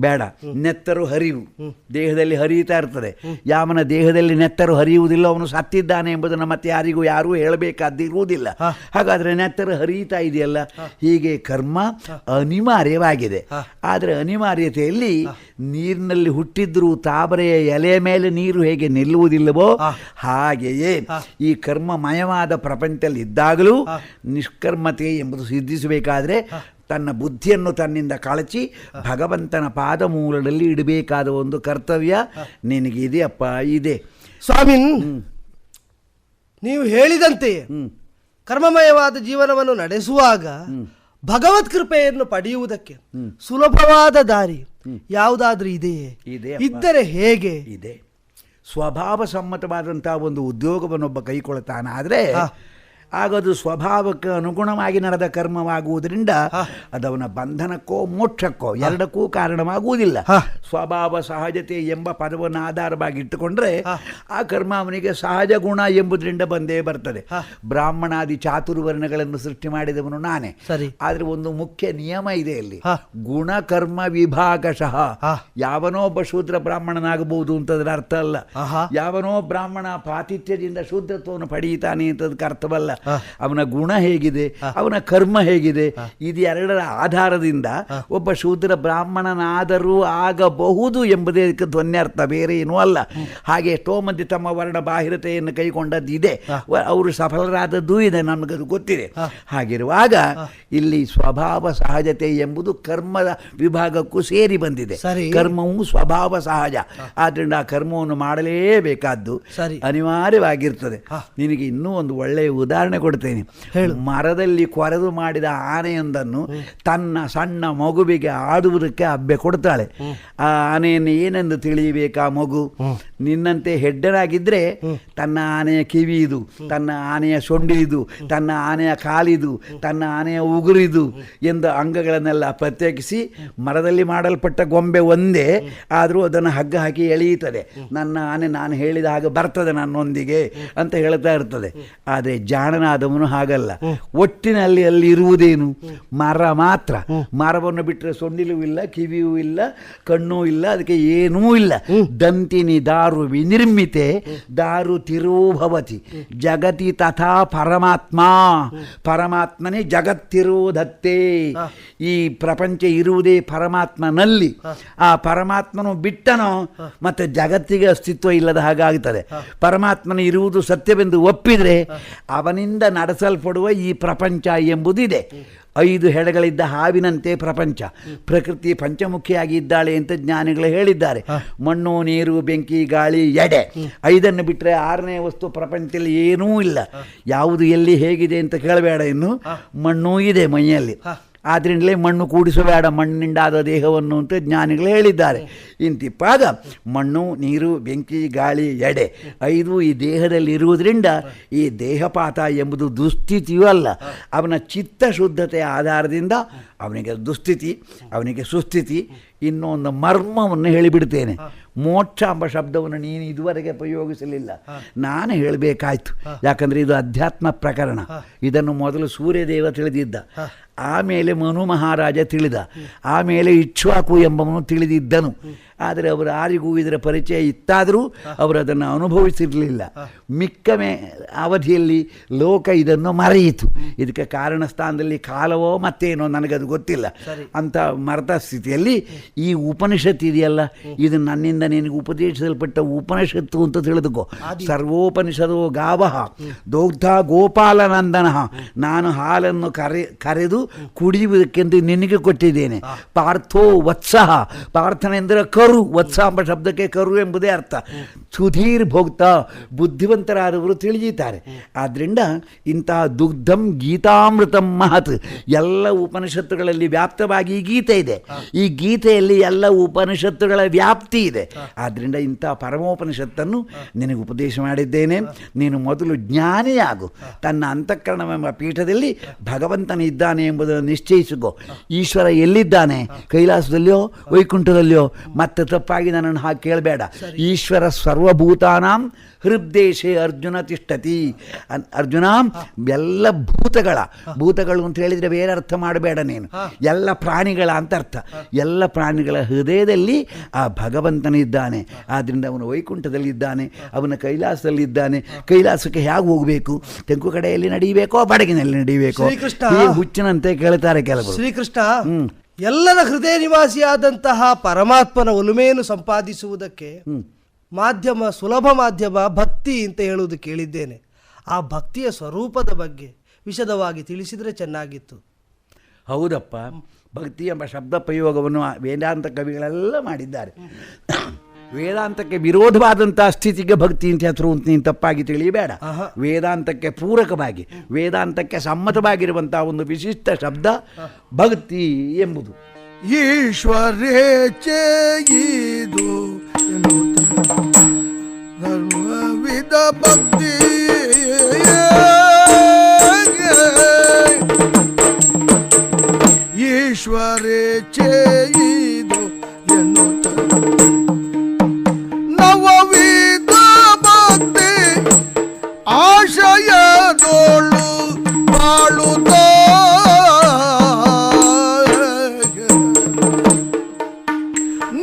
ಬೇಡ. ನೆತ್ತರು ಹರಿವು ದೇಹದಲ್ಲಿ ಹರಿಯುತ್ತಾ ಇರ್ತದೆ. ಯಾವನ ದೇಹದಲ್ಲಿ ನೆತ್ತರು ಹರಿಯುವುದಿಲ್ಲ ಅವನು ಸತ್ತಿದ್ದಾನೆ ಎಂಬುದನ್ನು ಮತ್ತೆ ಯಾರೂ ಹೇಳಬೇಕಾದಿರುವುದಿಲ್ಲ. ಹಾಗಾದರೆ ನೆತ್ತರು ಹರಿಯುತ್ತಾ ಇದೆಯಲ್ಲ. ಹೀಗೆ ಕರ್ಮ ಅನಿವಾರ್ಯವಾಗಿದೆ. ಆದರೆ ಅನಿವಾರ್ಯತೆಯಲ್ಲಿ ನೀರಿನಲ್ಲಿ ಹುಟ್ಟಿದ್ರೂ ತಾವರೆಯ ಎಲೆಯ ಮೇಲೆ ನೀರು ಹೇಗೆ ನಿಲ್ಲುವುದಿಲ್ಲವೋ ಹಾಗೆಯೇ ಈ ಕರ್ಮಮಯವಾದ ಪ್ರಪಂಚದಲ್ಲಿ ಇದ್ದಾಗಲೂ ನಿಷ್ಕರ್ಮತೆ ಎಂಬುದು ಸಿದ್ಧಿಸಬೇಕಾದ್ರೆ ತನ್ನ ಬುದ್ಧಿಯನ್ನು ತನ್ನಿಂದ ಕಳಚಿ ಭಗವಂತನ ಪಾದ ಮೂಲದಲ್ಲಿ ಇಡಬೇಕಾದ ಒಂದು ಕರ್ತವ್ಯ ನಿನಗಿದೆಯಪ್ಪ, ಇದೆ. ಸ್ವಾಮಿನ್, ನೀವು ಹೇಳಿದಂತೆಯೇ ಕರ್ಮಮಯವಾದ ಜೀವನವನ್ನು ನಡೆಸುವಾಗ ಭಗವತ್ ಕೃಪೆಯನ್ನು ಪಡೆಯುವುದಕ್ಕೆ ಸುಲಭವಾದ ದಾರಿ ಯಾವುದಾದ್ರೂ ಇದೆಯೇ? ಇದ್ದರೆ ಹೇಗೆ? ಇದೆ. ಸ್ವಭಾವ ಸಮ್ಮತವಾದಂತಹ ಒಂದು ಉದ್ಯೋಗವನ್ನೊಬ್ಬ ಕೈಕೊಳ್ತಾನಾದರೆ ಆಗದು ಸ್ವಭಾವಕ್ಕೆ ಅನುಗುಣವಾಗಿ ನಡೆದ ಕರ್ಮವಾಗುವುದರಿಂದ ಅದವನ ಬಂಧನಕ್ಕೋ ಮೋಕ್ಷಕ್ಕೋ ಎರಡಕ್ಕೂ ಕಾರಣವಾಗುವುದಿಲ್ಲ. ಸ್ವಭಾವ ಸಹಜತೆ ಎಂಬ ಪದವನ್ನು ಆಧಾರವಾಗಿ ಇಟ್ಟುಕೊಂಡ್ರೆ ಆ ಕರ್ಮ ಅವನಿಗೆ ಸಹಜ ಗುಣ ಎಂಬುದರಿಂದ ಬಂದೇ ಬರ್ತದೆ. ಬ್ರಾಹ್ಮಣಾದಿ ಚಾತುರ್ವರ್ಣಗಳನ್ನು ಸೃಷ್ಟಿ ಮಾಡಿದವನು ನಾನೇ. ಆದರೆ ಒಂದು ಮುಖ್ಯ ನಿಯಮ ಇದೆ ಇಲ್ಲಿ, ಗುಣ ಕರ್ಮ ವಿಭಾಗಶಃ. ಯಾವನೋ ಒಬ್ಬ ಶೂದ್ರ ಬ್ರಾಹ್ಮಣನಾಗಬಹುದು ಅಂತದ್ರ ಅರ್ಥ ಅಲ್ಲ. ಯಾವನೋ ಬ್ರಾಹ್ಮಣ ಪಾತಿಥ್ಯದಿಂದ ಶೂದ್ರತ್ವವನ್ನು ಪಡೆಯುತ್ತಾನೆ ಅಂತದಕ್ಕೆ ಅರ್ಥವಲ್ಲ. ಅವನ ಗುಣ ಹೇಗಿದೆ, ಅವನ ಕರ್ಮ ಹೇಗಿದೆ, ಇದೆರಡರ ಆಧಾರದಿಂದ ಒಬ್ಬ ಶೂದ್ರ ಬ್ರಾಹ್ಮಣನಾದರೂ ಆಗಬಹುದು ಎಂಬುದೇ ಧ್ವನ್ಯರ್ಥ, ಬೇರೆ ಏನೂ ಅಲ್ಲ. ಹಾಗೆ ಎಷ್ಟೋ ಮಂದಿ ತಮ್ಮ ವರ್ಣ ಬಾಹಿರತೆಯನ್ನು ಕೈಗೊಂಡದ್ದಿದೆ, ಅವರು ಸಫಲರಾದದ್ದೂ ಇದೆ, ನಮಗದು ಗೊತ್ತಿದೆ. ಹಾಗಿರುವಾಗ ಇಲ್ಲಿ ಸ್ವಭಾವ ಸಹಜತೆ ಎಂಬುದು ಕರ್ಮದ ವಿಭಾಗಕ್ಕೂ ಸೇರಿ ಬಂದಿದೆ. ಕರ್ಮವು ಸ್ವಭಾವ ಸಹಜ, ಆದ್ರಿಂದ ಆ ಕರ್ಮವನ್ನು ಮಾಡಲೇಬೇಕಾದ್ದು ಅನಿವಾರ್ಯವಾಗಿರ್ತದೆ. ನಿನಗೆ ಇನ್ನೂ ಒಂದು ಒಳ್ಳೆಯ ಉದಾಹರಣೆ ಕೊಡ್ತೇನೆ. ಮರದಲ್ಲಿ ಕೊರೆದು ಮಾಡಿದ ಆನೆಯೊಂದನ್ನು ತನ್ನ ಸಣ್ಣ ಮಗುವಿಗೆ ಆಡುವುದಕ್ಕೆ ಅಬ್ಬೆ ಕೊಡ್ತಾಳೆ. ಆ ಆನೆಯನ್ನು ಏನೆಂದು ತಿಳಿಯಬೇಕಾ ಮಗು? ನಿನ್ನಂತೆ ಹೆಡ್ಡನಾಗಿದ್ರೆ ತನ್ನ ಆನೆಯ ಕಿವಿಯಿದು, ತನ್ನ ಆನೆಯ ಸೊಂಡಿದು, ತನ್ನ ಆನೆಯ ಕಾಲಿದು, ತನ್ನ ಆನೆಯ ಉಗುರಿದು ಎಂದು ಅಂಗಗಳನ್ನೆಲ್ಲ ಪ್ರತ್ಯೇಕಿಸಿ ಮರದಲ್ಲಿ ಮಾಡಲ್ಪಟ್ಟ ಗೊಂಬೆ ಒಂದೇ, ಆದರೂ ಅದನ್ನು ಹಗ್ಗ ಹಾಕಿ ಎಳೆಯುತ್ತದೆ. ನನ್ನ ಆನೆ ನಾನು ಹೇಳಿದ ಹಾಗೆ ಬರ್ತದೆ ನನ್ನೊಂದಿಗೆ ಅಂತ ಹೇಳ್ತಾ ಇರ್ತದೆ. ಆದರೆ ಜಾಣನಾದವನು ಹಾಗಲ್ಲ. ಒಟ್ಟಿನಲ್ಲಿ ಅಲ್ಲಿ ಇರುವುದೇನು? ಮರ ಮಾತ್ರ. ಮರವನ್ನು ಬಿಟ್ಟರೆ ಸೊಂಡಿಲೂ ಇಲ್ಲ, ಕಿವಿಯೂ ಇಲ್ಲ, ಕಣ್ಣೂ ಇಲ್ಲ, ಅದಕ್ಕೆ ಏನೂ ಇಲ್ಲ. ದಂತಿನಿ ದಾರು ವಿನಿರ್ಮಿತೆ ದಾರು ತಿರೋಭವತಿ ಜಗತಿ ತಥಾ ಪರಮಾತ್ಮ. ಪರಮಾತ್ಮನೇ ಜಗತ್ತಿರೋಧತ್ತೆ. ಈ ಪ್ರಪಂಚ ಇರುವುದೇ ಪರಮಾತ್ಮನಲ್ಲಿ. ಆ ಪರಮಾತ್ಮನು ಬಿಟ್ಟನೋ ಮತ್ತೆ ಜಗತ್ತಿಗೆ ಅಸ್ತಿತ್ವ ಇಲ್ಲದ ಹಾಗಾಗುತ್ತದೆ. ಪರಮಾತ್ಮನ ಇರುವುದು ಸತ್ಯವೆಂದು ಒಪ್ಪಿದರೆ ಅವನಿಂದ ನಡೆಸಲ್ಪಡುವ ಈ ಪ್ರಪಂಚ ಎಂಬುದಿದೆ. 5 ಹೆಡೆಗಳಿದ್ದ ಹಾವಿನಂತೆ ಪ್ರಪಂಚ. ಪ್ರಕೃತಿ ಪಂಚಮುಖಿಯಾಗಿ ಇದ್ದಾಳೆ ಅಂತ ಜ್ಞಾನಿಗಳು ಹೇಳಿದ್ದಾರೆ. ಮಣ್ಣು, ನೀರು, ಬೆಂಕಿ, ಗಾಳಿ, ಎಡೆ. 5 ಬಿಟ್ಟರೆ 6ನೇ ವಸ್ತು ಪ್ರಪಂಚದಲ್ಲಿ ಏನೂ ಇಲ್ಲ. ಯಾವುದು ಎಲ್ಲಿ ಹೇಗಿದೆ ಅಂತ ಕೇಳಬೇಡ. ಇನ್ನು ಮಣ್ಣು ಇದೆ ಮೈಯಲ್ಲಿ, ಆದ್ರಿಂದಲೇ ಮಣ್ಣು ಕೂಡಿಸಬೇಡ ಮಣ್ಣಿಂದಾದ ದೇಹವನ್ನು ಅಂತ ಜ್ಞಾನಿಗಳು ಹೇಳಿದ್ದಾರೆ. ಇಂತಿಪ್ಪಾಗ ಮಣ್ಣು, ನೀರು, ಬೆಂಕಿ, ಗಾಳಿ, ಎಡೆ 5 ಈ ದೇಹದಲ್ಲಿ ಇರುವುದರಿಂದ ಈ ದೇಹಪಾತ ಎಂಬುದು ದುಸ್ಥಿತಿಯೂ ಅಲ್ಲ. ಅವನ ಚಿತ್ತ ಶುದ್ಧತೆಯ ಆಧಾರದಿಂದ ಅವನಿಗೆ ದುಸ್ಥಿತಿ, ಅವನಿಗೆ ಸುಸ್ಥಿತಿ. ಇನ್ನೊಂದು ಮರ್ಮವನ್ನು ಹೇಳಿಬಿಡ್ತೇನೆ. ಮೋಕ್ಷ ಎಂಬ ಶಬ್ದವನ್ನು ನೀನು ಇದುವರೆಗೆ ಉಪಯೋಗಿಸಲಿಲ್ಲ, ನಾನು ಹೇಳಬೇಕಾಯ್ತು. ಯಾಕಂದರೆ ಇದು ಅಧ್ಯಾತ್ಮ ಪ್ರಕರಣ. ಇದನ್ನು ಮೊದಲು ಸೂರ್ಯದೇವ ತಿಳಿದಿದ್ದ, ಆಮೇಲೆ ಮನು ಮಹಾರಾಜ ತಿಳಿದ, ಆಮೇಲೆ ಇಕ್ಷ್ವಾಕು ಎಂಬವನು ತಿಳಿದಿದ್ದನು. ಆದರೆ ಅವರು ಯಾರಿಗೂ ಇದರ ಪರಿಚಯ ಇತ್ತಾದರೂ ಅವರು ಅದನ್ನು ಅನುಭವಿಸಿರಲಿಲ್ಲ. ಮಿಕ್ಕ ಅವಧಿಯಲ್ಲಿ ಲೋಕ ಇದನ್ನು ಮರೆಯಿತು. ಇದಕ್ಕೆ ಕಾರಣ ಸ್ಥಾನದಲ್ಲಿ ಕಾಲವೋ ಮತ್ತೇನೋ ನನಗದು ಗೊತ್ತಿಲ್ಲ. ಅಂತ ಮರೆತ ಸ್ಥಿತಿಯಲ್ಲಿ ಈ ಉಪನಿಷತ್ತು ಇದೆಯಲ್ಲ, ಇದು ನನ್ನಿಂದ ನಿನಗೆ ಉಪದೇಶಿಸಲ್ಪಟ್ಟ ಉಪನಿಷತ್ತು ಅಂತ ತಿಳಿದುಕೋ. ಸರ್ವೋಪನಿಷದೋ ಗಾವಃ ದೌಗ್ಧ ಗೋಪಾಲನಂದನ. ನಾನು ಹಾಲನ್ನು ಕರೆದು ಕುಡಿಯುವುದಕ್ಕೆಂದು ನಿನಗೆ ಕೊಟ್ಟಿದ್ದೇನೆ. ಪಾರ್ಥೋ ವತ್ಸಃ. ಪಾರ್ಥನೆಂದರೆ ಕರು. ವತ್ಸ ಎಂಬ ಶಬ್ದಕ್ಕೆ ಕರು ಎಂಬುದೇ ಅರ್ಥ. ಸುಧೀರ್ ಭೋಕ್ತ. ಬುದ್ಧಿವಂತರಾದವರು ತಿಳಿಯುತ್ತಾರೆ. ಆದ್ದರಿಂದ ಇಂತಹ ದುಗ್ಧಂ ಗೀತಾಮೃತಂ ಮಹತ್. ಎಲ್ಲ ಉಪನಿಷತ್ತುಗಳಲ್ಲಿ ವ್ಯಾಪ್ತವಾಗಿ ಈ ಗೀತೆ ಇದೆ. ಈ ಗೀತೆಯಲ್ಲಿ ಎಲ್ಲ ಉಪನಿಷತ್ತುಗಳ ವ್ಯಾಪ್ತಿ ಇದೆ. ಆದ್ದರಿಂದ ಇಂತಹ ಪರಮೋಪನಿಷತ್ತನ್ನು ನಿನಗೆ ಉಪದೇಶ ಮಾಡಿದ್ದೇನೆ. ನೀನು ಮೊದಲು ಜ್ಞಾನಿಯಾಗು. ತನ್ನ ಅಂತಃಕರಣವೆಂಬ ಪೀಠದಲ್ಲಿ ಭಗವಂತನಿದ್ದಾನೆ ಎಂಬುದನ್ನು ನಿಶ್ಚಯಿಸಿಕೋ. ಈಶ್ವರ ಎಲ್ಲಿದ್ದಾನೆ? ಕೈಲಾಸದಲ್ಲಿಯೋ ವೈಕುಂಠದಲ್ಲಿಯೋ? ಮತ್ತೆ ತಪ್ಪಾಗಿ ನನ್ನನ್ನು ಹಾಗೆ ಕೇಳಬೇಡ. ಈಶ್ವರ ಸರ್ವಭೂತಾನಾಂ ಹೃದ್ದೇಶೇ ಅರ್ಜುನ ತಿಷ್ಠತಿ. ಅರ್ಜುನ, ಎಲ್ಲ ಭೂತಗಳು ಅಂತ ಹೇಳಿದರೆ ಬೇರೆ ಅರ್ಥ ಮಾಡಬೇಡ ನೀನು. ಎಲ್ಲ ಪ್ರಾಣಿಗಳ ಅಂತ ಅರ್ಥ. ಎಲ್ಲ ಪ್ರಾಣಿಗಳ ಹೃದಯದಲ್ಲಿ ಆ ಭಗವಂತನಿದ್ದಾನೆ. ಆದ್ದರಿಂದ ಅವನು ವೈಕುಂಠದಲ್ಲಿದ್ದಾನೆ, ಅವನ ಕೈಲಾಸದಲ್ಲಿದ್ದಾನೆ. ಕೈಲಾಸಕ್ಕೆ ಹೇಗೆ ಹೋಗಬೇಕು? ತೆಂಕು ಕಡೆಯಲ್ಲಿ ನಡೀಬೇಕೋ ಬಡಗಿನಲ್ಲಿ ನಡೀಬೇಕೋ? ಈ ಹುಚ್ಚಿನಂತೆ ಕೇಳ್ತಾರೆ ಕೆಲವರು. ಶ್ರೀಕೃಷ್ಣ ಎಲ್ಲರ ಹೃದಯ ನಿವಾಸಿಯಾದಂತಹ ಪರಮಾತ್ಮನ ಒಲುಮೆಯನ್ನು ಸಂಪಾದಿಸುವುದಕ್ಕೆ ಮಾಧ್ಯಮ, ಸುಲಭ ಮಾಧ್ಯಮ ಭಕ್ತಿ ಅಂತ ಹೇಳುವುದು ಕೇಳಿದ್ದೇನೆ. ಆ ಭಕ್ತಿಯ ಸ್ವರೂಪದ ಬಗ್ಗೆ ವಿಶದವಾಗಿ ತಿಳಿಸಿದರೆ ಚೆನ್ನಾಗಿತ್ತು. ಹೌದಪ್ಪ, ಭಕ್ತಿ ಎಂಬ ಶಬ್ದ ಪ್ರಯೋಗವನ್ನು ವೇದಾಂತ ಕವಿಗಳೆಲ್ಲ ಮಾಡಿದ್ದಾರೆ. ವೇದಾಂತಕ್ಕೆ ವಿರೋಧವಾದಂಥ ಸ್ಥಿತಿಗೆ ಭಕ್ತಿ ಅಂತ ಹೆಸರು ಅಂತ ನೀನು ತಪ್ಪಾಗಿ ತಿಳಿಯಬೇಡ. ವೇದಾಂತಕ್ಕೆ ಪೂರಕವಾಗಿ, ವೇದಾಂತಕ್ಕೆ ಸಮ್ಮತವಾಗಿರುವಂಥ ಒಂದು ವಿಶಿಷ್ಟ ಶಬ್ದ ಭಕ್ತಿ ಎಂಬುದು. ಈಶ್ವರೇಚ್ಛೆಯಿದು ಸರ್ವವಿಧ ಭಕ್ತಿ ಈಶ್ವರೇಚ್ಛೆಯಿದು ಎನ್ನುತ್ತ ನವವಿಧ ಭಕ್ತಿ ಆಶಯದೋಳು ಬಾಳುತ್ತ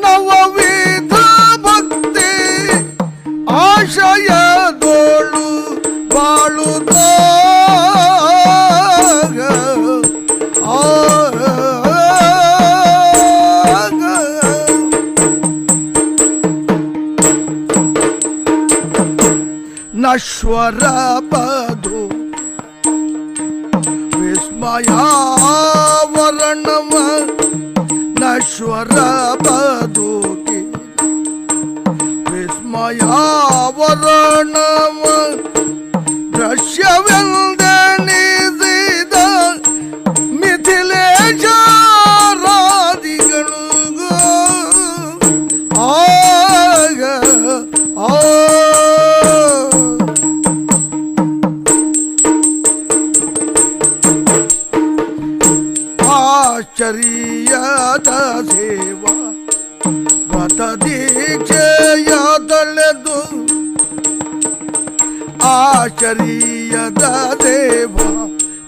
ನವವಿಧ ಭಕ್ತಿ ಆಶಯದೋಳು ಬಾಳುತ್ತ ನಶ್ವರ ಬದು ವಿಸ್ಮಯಾವರಣವ ನಶ್ವರ ಬದುಕಿ ವಿಸ್ಮಯಾವರಣವ ದೃಶ್ಯವೆಂದೆನಿಸಿದ ಮಿಥಿಲೇಶ ರಾದಿಗಳು ಆಗ ಆಶ್ಚರ್ಯದ ಸೇವಾ ವ್ರತ ದೀಕ್ಷೆಯ ತಳೆದು ಆಶ್ಚರ್ಯದ ಸೇವಾ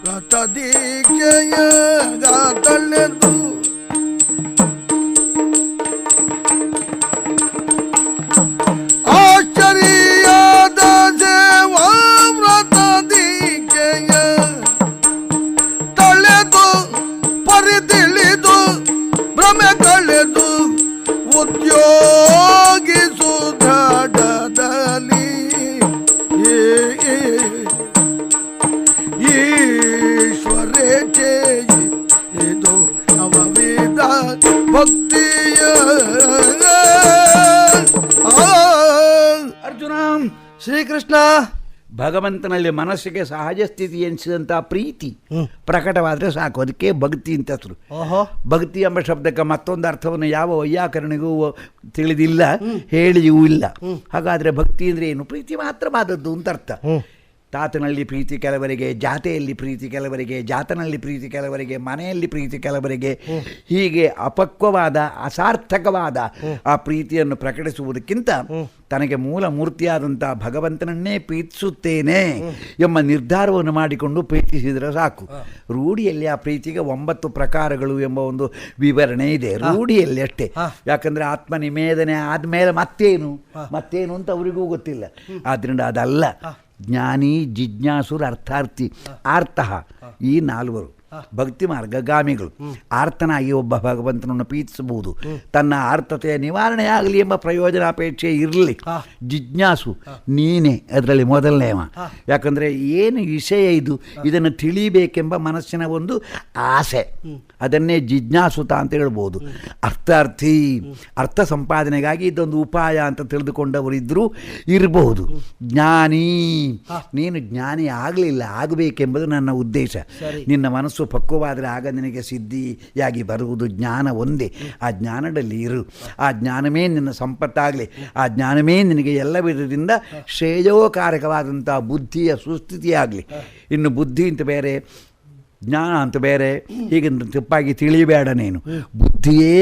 ವ್ರತ ದೀಕ್ಷೆಯ ತಳೆದು ಆಶ್ಚರ್ಯದ ಸೇವಾ ವ್ರತ ದೀಕ್ಷೆಯ ತಳೆದು ಪರಿತಿಳಿದು ಭ್ರಮೆ ಕಳೆದು ಉದ್ಯೋಗಿಸು ದಡದಲ್ಲಿ ಈಶ್ವರೇಚ್ಛೆ ಇದು ನವವಿಧ ಭಕ್ತಿಯ ಅರ್ಜುನ, ಶ್ರೀಕೃಷ್ಣ, ಭಗವಂತನಲ್ಲಿ ಮನಸ್ಸಿಗೆ ಸಹಜ ಸ್ಥಿತಿ ಎನಿಸಿದಂಥ ಪ್ರೀತಿ ಪ್ರಕಟವಾದರೆ ಸಾಕು, ಅದಕ್ಕೆ ಭಕ್ತಿ ಅಂತ ಹೆಸರು. ಭಕ್ತಿ ಎಂಬ ಶಬ್ದಕ್ಕೆ ಮತ್ತೊಂದು ಅರ್ಥವನ್ನು ಯಾವ ವೈಯಾಕರಣಿಗೂ ತಿಳಿದಿಲ್ಲ, ಹೇಳಿಯೂ ಇಲ್ಲ. ಹಾಗಾದರೆ ಭಕ್ತಿ ಅಂದರೆ ಏನು? ಪ್ರೀತಿ ಮಾತ್ರವಾದದ್ದು ಅಂತ ಅರ್ಥ. ತಾತನಲ್ಲಿ ಪ್ರೀತಿ ಕೆಲವರಿಗೆ, ಜಾತೆಯಲ್ಲಿ ಪ್ರೀತಿ ಕೆಲವರಿಗೆ, ಜಾತನಲ್ಲಿ ಪ್ರೀತಿ ಕೆಲವರಿಗೆ, ಮನೆಯಲ್ಲಿ ಪ್ರೀತಿ ಕೆಲವರಿಗೆ, ಹೀಗೆ ಅಪಕ್ವವಾದ ಅಸಾರ್ಥಕವಾದ ಆ ಪ್ರೀತಿಯನ್ನು ಪ್ರಕಟಿಸುವುದಕ್ಕಿಂತ ತನಗೆ ಮೂಲ ಮೂರ್ತಿಯಾದಂಥ ಭಗವಂತನನ್ನೇ ಪ್ರೀತಿಸುತ್ತೇನೆ ಎಂಬ ನಿರ್ಧಾರವನ್ನು ಮಾಡಿಕೊಂಡು ಪ್ರೀತಿಸಿದರೆ ಸಾಕು. ರೂಢಿಯಲ್ಲಿ ಆ ಪ್ರೀತಿಗೆ 9 ಪ್ರಕಾರಗಳು ಎಂಬ ಒಂದು ವಿವರಣೆ ಇದೆ, ರೂಢಿಯಲ್ಲಿ ಅಷ್ಟೇ. ಯಾಕಂದರೆ ಆತ್ಮನಿವೇದನೆ ಆದಮೇಲೆ ಮತ್ತೇನು ಅಂತ ಅವರಿಗೂ ಗೊತ್ತಿಲ್ಲ. ಆದ್ದರಿಂದ ಅದಲ್ಲ. ಜ್ಞಾನಿ, ಜಿಜ್ಞಾಸುರ, ಅರ್ಥಾರ್ಥಿ. ಆರ್ತಃ ಈ 4 ಭಕ್ತಿ ಮಾರ್ಗಗಾಮಿಗಳು. ಆರ್ತನಾಗಿ ಒಬ್ಬ ಭಗವಂತನನ್ನು ಪ್ರೀತಿಸಬಹುದು, ತನ್ನ ಆರ್ತತೆಯ ನಿವಾರಣೆಯಾಗಲಿ ಎಂಬ ಪ್ರಯೋಜನಾಪೇಕ್ಷೆ ಇರಲಿ. ಜಿಜ್ಞಾಸು ನೀನೇ ಅದರಲ್ಲಿ ಮೊದಲನೇವ. ಯಾಕಂದರೆ ಏನು ವಿಷಯ ಇದು, ಇದನ್ನು ತಿಳಿಬೇಕೆಂಬ ಮನಸ್ಸಿನ ಒಂದು ಆಸೆ, ಅದನ್ನೇ ಜಿಜ್ಞಾಸುತ ಅಂತ ಹೇಳ್ಬೋದು. ಅರ್ಥಾರ್ಥಿ, ಅರ್ಥ ಸಂಪಾದನೆಗಾಗಿ ಇದೊಂದು ಉಪಾಯ ಅಂತ ತಿಳಿದುಕೊಂಡವರಿದ್ದರೂ ಇರಬಹುದು. ಜ್ಞಾನಿ, ನೀನು ಜ್ಞಾನಿ ಆಗಲಿಲ್ಲ, ಆಗಬೇಕೆಂಬುದು ನನ್ನ ಉದ್ದೇಶ. ನಿನ್ನ ಮನಸ್ಸು ಪಕ್ವವಾದರೆ ಆಗ ನಿನಗೆ ಸಿದ್ಧಿಯಾಗಿ ಬರುವುದು ಜ್ಞಾನ ಒಂದೇ. ಆ ಜ್ಞಾನದಲ್ಲಿ ಇರು, ಆ ಜ್ಞಾನವೇ ನಿನ್ನ ಸಂಪತ್ತಾಗಲಿ, ಆ ಜ್ಞಾನವೇ ನಿನಗೆ ಎಲ್ಲ ವಿಧದಿಂದ ಶ್ರೇಯೋಕಾರಕವಾದಂಥ ಬುದ್ಧಿಯ ಸುಸ್ಥಿತಿಯಾಗಲಿ. ಇನ್ನು ಬುದ್ಧಿ ಅಂತ ಬೇರೆ, ಜ್ಞಾನ ಅಂತ ಬೇರೆ, ಹೀಗೆ ತಪ್ಪಾಗಿ ತಿಳಿಯಬೇಡ ನೀನು. ಬುದ್ಧಿಯೇ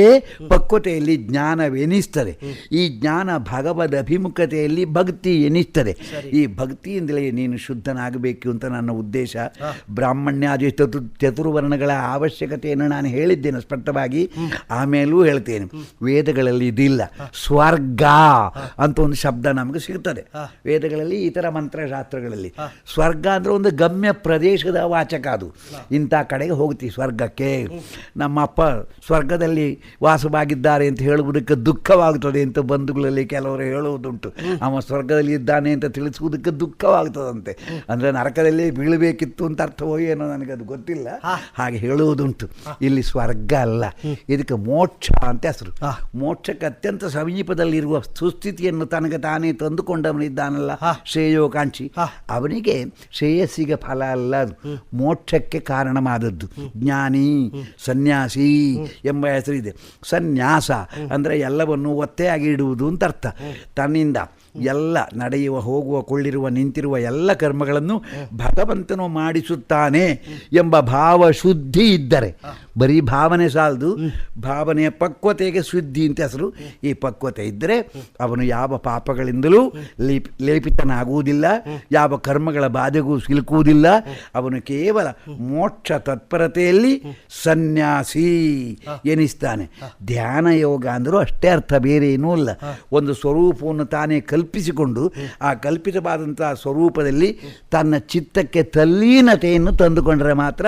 ಪಕ್ವತೆಯಲ್ಲಿ ಜ್ಞಾನವೆನಿಸ್ತದೆ. ಈ ಜ್ಞಾನ ಭಗವದ್ ಅಭಿಮುಖತೆಯಲ್ಲಿ ಭಕ್ತಿ ಎನಿಸ್ತದೆ. ಈ ಭಕ್ತಿಯಿಂದಲೇ ನೀನು ಶುದ್ಧನಾಗಬೇಕು ಅಂತ ನನ್ನ ಉದ್ದೇಶ. ಬ್ರಾಹ್ಮಣ್ಯಾದಿ ಚತುರ್ವರ್ಣಗಳ ಅವಶ್ಯಕತೆಯನ್ನು ನಾನು ಹೇಳಿದ್ದೇನೆ ಸ್ಪಷ್ಟವಾಗಿ, ಆಮೇಲೂ ಹೇಳ್ತೇನೆ. ವೇದಗಳಲ್ಲಿ ಇದಿಲ್ಲ. ಸ್ವರ್ಗ ಅಂತ ಒಂದು ಶಬ್ದ ನಮಗೆ ಸಿಗ್ತದೆ ವೇದಗಳಲ್ಲಿ, ಇತರ ಮಂತ್ರಶಾಸ್ತ್ರಗಳಲ್ಲಿ. ಸ್ವರ್ಗ ಅಂದರೆ ಒಂದು ಗಮ್ಯ ಪ್ರದೇಶದ ವಾಚಕ. ಅದು ಇಂಥ ಕಡೆಗೆ ಹೋಗ್ತೀವಿ ಸ್ವರ್ಗಕ್ಕೆ. ನಮ್ಮಪ್ಪ ಸ್ವರ್ಗದಲ್ಲಿ ವಾಸವಾಗಿದ್ದಾರೆ ಅಂತ ಹೇಳುವುದಕ್ಕೆ ದುಃಖವಾಗುತ್ತದೆ ಅಂತ ಬಂಧುಗಳಲ್ಲಿ ಕೆಲವರು ಹೇಳುವುದುಂಟು. ಅವ ಸ್ವರ್ಗದಲ್ಲಿ ಇದ್ದಾನೆ ಅಂತ ತಿಳಿಸುವುದಕ್ಕೆ ದುಃಖವಾಗ್ತದಂತೆ. ಅಂದರೆ ನರಕದಲ್ಲಿ ಬೀಳಬೇಕಿತ್ತು ಅಂತ ಅರ್ಥವೋ ಏನೋ ನನಗದು ಗೊತ್ತಿಲ್ಲ, ಹಾಗೆ ಹೇಳುವುದುಂಟು. ಇಲ್ಲಿ ಸ್ವರ್ಗ ಅಲ್ಲ, ಇದಕ್ಕೆ ಮೋಕ್ಷ ಅಂತ ಹೆಸರು. ಮೋಕ್ಷಕ್ಕೆ ಅತ್ಯಂತ ಸಮೀಪದಲ್ಲಿರುವ ಸುಸ್ಥಿತಿಯನ್ನು ತನಗೆ ತಾನೇ ತಂದುಕೊಂಡವನಿದ್ದಾನಲ್ಲ ಶ್ರೇಯೋಕಾಂಕ್ಷಿ, ಅವನಿಗೆ ಶ್ರೇಯಸ್ಸಿಗೆ ಫಲ ಅಲ್ಲ, ಅದು ಮೋಕ್ಷಕ್ಕೆ ಕಾರಣವಾದದ್ದು. ಜ್ಞಾನಿ ಸನ್ಯಾಸಿ ಎಂಬ ಹೆಸರಿದೆ. ಸನ್ಯಾಸ ಅಂದರೆ ಎಲ್ಲವನ್ನು ಒತ್ತೆಯಾಗಿ ಇಡುವುದು ಅಂತ ಅರ್ಥ. ತನ್ನಿಂದ ಎಲ್ಲ ನಡೆಯುವ ಹೋಗುವ ಕೊಳ್ಳಿರುವ ನಿಂತಿರುವ ಎಲ್ಲ ಕರ್ಮಗಳನ್ನು ಭಗವಂತನು ಮಾಡಿಸುತ್ತಾನೆ ಎಂಬ ಭಾವ ಶುದ್ಧಿ ಇದ್ದರೆ, ಬರೀ ಭಾವನೆ ಸಾಲದು, ಭಾವನೆಯ ಪಕ್ವತೆಗೆ ಶುದ್ಧಿ ಅಂತ ಹೆಸರು. ಈ ಪಕ್ವತೆ ಇದ್ದರೆ ಅವನು ಯಾವ ಪಾಪಗಳಿಂದಲೂ ಲೇಪಿತನಾಗುವುದಿಲ್ಲ, ಯಾವ ಕರ್ಮಗಳ ಬಾಧೆಗೂ ಸಿಲುಕುವುದಿಲ್ಲ. ಅವನು ಕೇವಲ ಮೋಕ್ಷ ತತ್ಪರತೆಯಲ್ಲಿ ಸನ್ಯಾಸಿ ಎನಿಸ್ತಾನೆ. ಧ್ಯಾನ ಯೋಗ ಅಂದರೂ ಅಷ್ಟೇ ಅರ್ಥ, ಬೇರೆ ಏನೂ ಇಲ್ಲ. ಒಂದು ಸ್ವರೂಪವನ್ನು ತಾನೇ ಕಲ್ಪಿಸಿಕೊಂಡು ಆ ಕಲ್ಪಿತವಾದಂತಹ ಸ್ವರೂಪದಲ್ಲಿ ತನ್ನ ಚಿತ್ತಕ್ಕೆ ತಲ್ಲೀನತೆಯನ್ನು ತಂದುಕೊಂಡರೆ ಮಾತ್ರ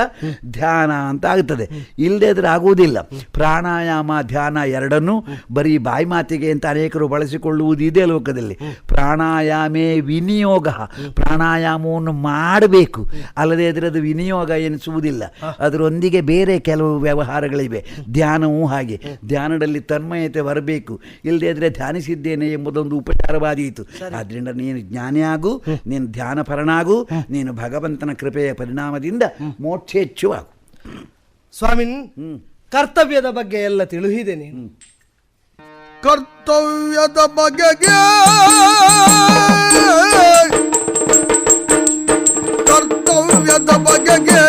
ಧ್ಯಾನ ಅಂತ ಆಗುತ್ತದೆ. ಇಲ್ಲದೇ ಇದ್ರೆ ಆಗುವುದಿಲ್ಲ. ಪ್ರಾಣಾಯಾಮ ಧ್ಯಾನ ಎರಡನ್ನೂ ಬರೀ ಬಾಯಿ ಮಾತಿಗೆ ಅಂತ ಅನೇಕರು ಬಳಸಿಕೊಳ್ಳುವುದು ಇದೇ ಲೋಕದಲ್ಲಿ. ಪ್ರಾಣಾಯಾಮೇ ವಿನಿಯೋಗ, ಪ್ರಾಣಾಯಾಮವನ್ನು ಮಾಡಬೇಕು, ಅಲ್ಲದೇ ಇದ್ರೆ ಅದು ವಿನಿಯೋಗ ಎನಿಸುವುದಿಲ್ಲ. ಅದರೊಂದಿಗೆ ಬೇರೆ ಕೆಲವು ವ್ಯವಹಾರಗಳಿವೆ. ಧ್ಯಾನವೂ ಹಾಗೆ, ಧ್ಯಾನದಲ್ಲಿ ತನ್ಮಯತೆ ಬರಬೇಕು, ಇಲ್ಲದೇ ಇದ್ರೆ ಧ್ಯಾನಿಸಿದ್ದೇನೆ ಎಂಬುದೊಂದು ಉಪಚಾರವಾದೀತು. ಆದ್ದರಿಂದ ನೀನು ಜ್ಞಾನಿಯಾಗು, ನೀನು ಧ್ಯಾನಪರನಾಗು, ನೀನು ಭಗವಂತನ ಕೃಪೆಯ ಪರಿಣಾಮದಿಂದ ಮೋಕ್ಷೇಚ್ಛುವಾಗು. ಸ್ವಾಮಿನ್, ಕರ್ತವ್ಯದ ಬಗ್ಗೆ ಎಲ್ಲ ತಿಳಿಹಿದೆ ನೀನು. ಕರ್ತವ್ಯದ ಬಗೆಗೆ ಕರ್ತವ್ಯದ ಬಗೆಗೆ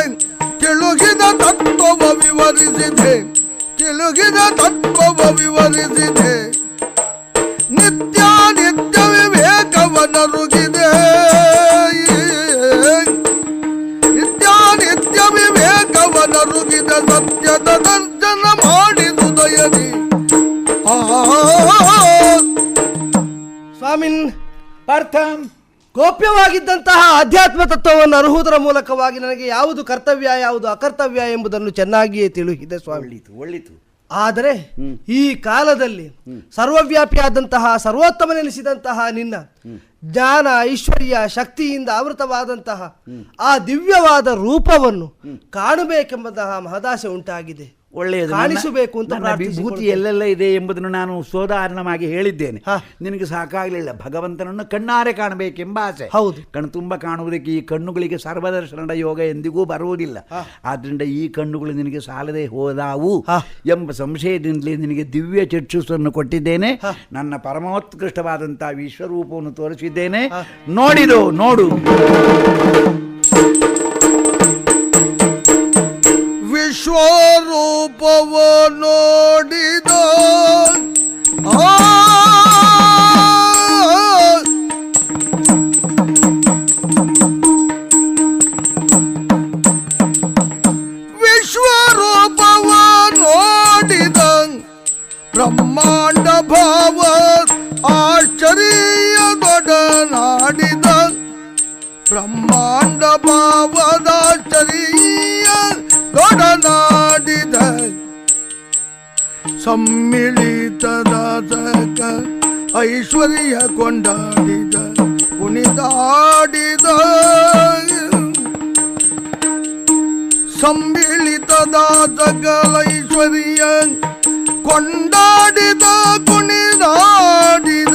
ತಿಳುಗಿದ ತತ್ವವ ವಿವರಿಸಿದೆ, ತಿಳುಗಿದ ತತ್ವವ ವಿವರಿಸಿದೆ. ನಿತ್ಯ ನಿತ್ಯ ವಿವೇಕವನ್ನರುಗಿದೆ, ನಿತ್ಯ ನಿತ್ಯ ವಿವೇಕವನ್ನರುಗಿದ ಸತ್ಯದ ದರ್ಶನ ಮಾಡಿದುದಯದಿ. ಸ್ವಾಮಿನ್, ಅರ್ಥ ಗೋಪ್ಯವಾಗಿದ್ದಂತಹ ಅಧ್ಯಾತ್ಮ ತತ್ವವನ್ನು ಅರುಹುವುದರ ಮೂಲಕವಾಗಿ ನನಗೆ ಯಾವುದು ಕರ್ತವ್ಯ ಯಾವುದು ಅಕರ್ತವ್ಯ ಎಂಬುದನ್ನು ಚೆನ್ನಾಗಿಯೇ ತಿಳಿಹಿದೆ ಸ್ವಾಮಿ. ಒಳ್ಳಿತು. ಆದರೆ ಈ ಕಾಲದಲ್ಲಿ ಸರ್ವವ್ಯಾಪಿಯಾದಂತಹ ಸರ್ವೋತ್ತಮನೆನಿಸಿದಂತಹ ನಿನ್ನ ಜ್ಞಾನ ಐಶ್ವರ್ಯ ಶಕ್ತಿಯಿಂದ ಆವೃತವಾದಂತಹ ಆ ದಿವ್ಯವಾದ ರೂಪವನ್ನು ಕಾಣಬೇಕೆಂಬಂತಹ ಮಹದಾಸೆ ಉಂಟಾಗಿದೆ. ಒಳ್ಳೆಯದು. ಕಾಣಿಸಬೇಕು ಅಂತ ನನ್ನ ವಿಭೂತಿ ಎಲ್ಲೆಲ್ಲ ಇದೆ ಎಂಬುದನ್ನು ನಾನು ಸೋದಾಹರಣವಾಗಿ ಹೇಳಿದ್ದೇನೆ. ನಿನಗೆ ಸಾಕಾಗಲಿಲ್ಲ. ಭಗವಂತನನ್ನು ಕಣ್ಣಾರೆ ಕಾಣಬೇಕೆಂಬ ಆಸೆ. ಹೌದು. ಕಣ್ಣು ತುಂಬ ಕಾಣುವುದಕ್ಕೆ ಈ ಕಣ್ಣುಗಳಿಗೆ ಸರ್ವದರ್ಶನದ ಯೋಗ ಎಂದಿಗೂ ಬರುವುದಿಲ್ಲ. ಆದ್ದರಿಂದ ಈ ಕಣ್ಣುಗಳು ನಿನಗೆ ಸಾಲದೆ ಹೋದಾವು ಎಂಬ ಸಂಶಯದಿಂದಲೇ ನಿನಗೆ ದಿವ್ಯ ಚಕ್ಷುಸ್ಸನ್ನು ಕೊಟ್ಟಿದ್ದೇನೆ. ನನ್ನ ಪರಮೋತ್ಕೃಷ್ಟವಾದಂತಹ ವಿಶ್ವರೂಪವನ್ನು ತೋರಿಸಿದ್ದೇನೆ. ನೋಡು. ವಿಶ್ವರೂಪವ ನೋಡಿದ ವಿಶ್ವರೂಪವ ನೋಡಿದ ಬ್ರಹ್ಮಾಂಡ ಭಾವ ಆಶ್ಚರ್ಯದೊಡನಾಡಿದ, ಬ್ರಹ್ಮಾಂಡ ಭಾವದಾಶ್ಚರ್ಯ ದೊಡನಾಡಿದ. ಸಮ್ಮಿಳಿತದ ಐಶ್ವರ್ಯ ಕೊಂಡಾಡಿದ, ಕುಣಿದಾಡಿದ. ಸಮ್ಮಿಳಿತದ ಸಕಲ ಐಶ್ವರ್ಯ ಕೊಂಡಾಡಿದ, ಕುಣಿದಾಡಿದ.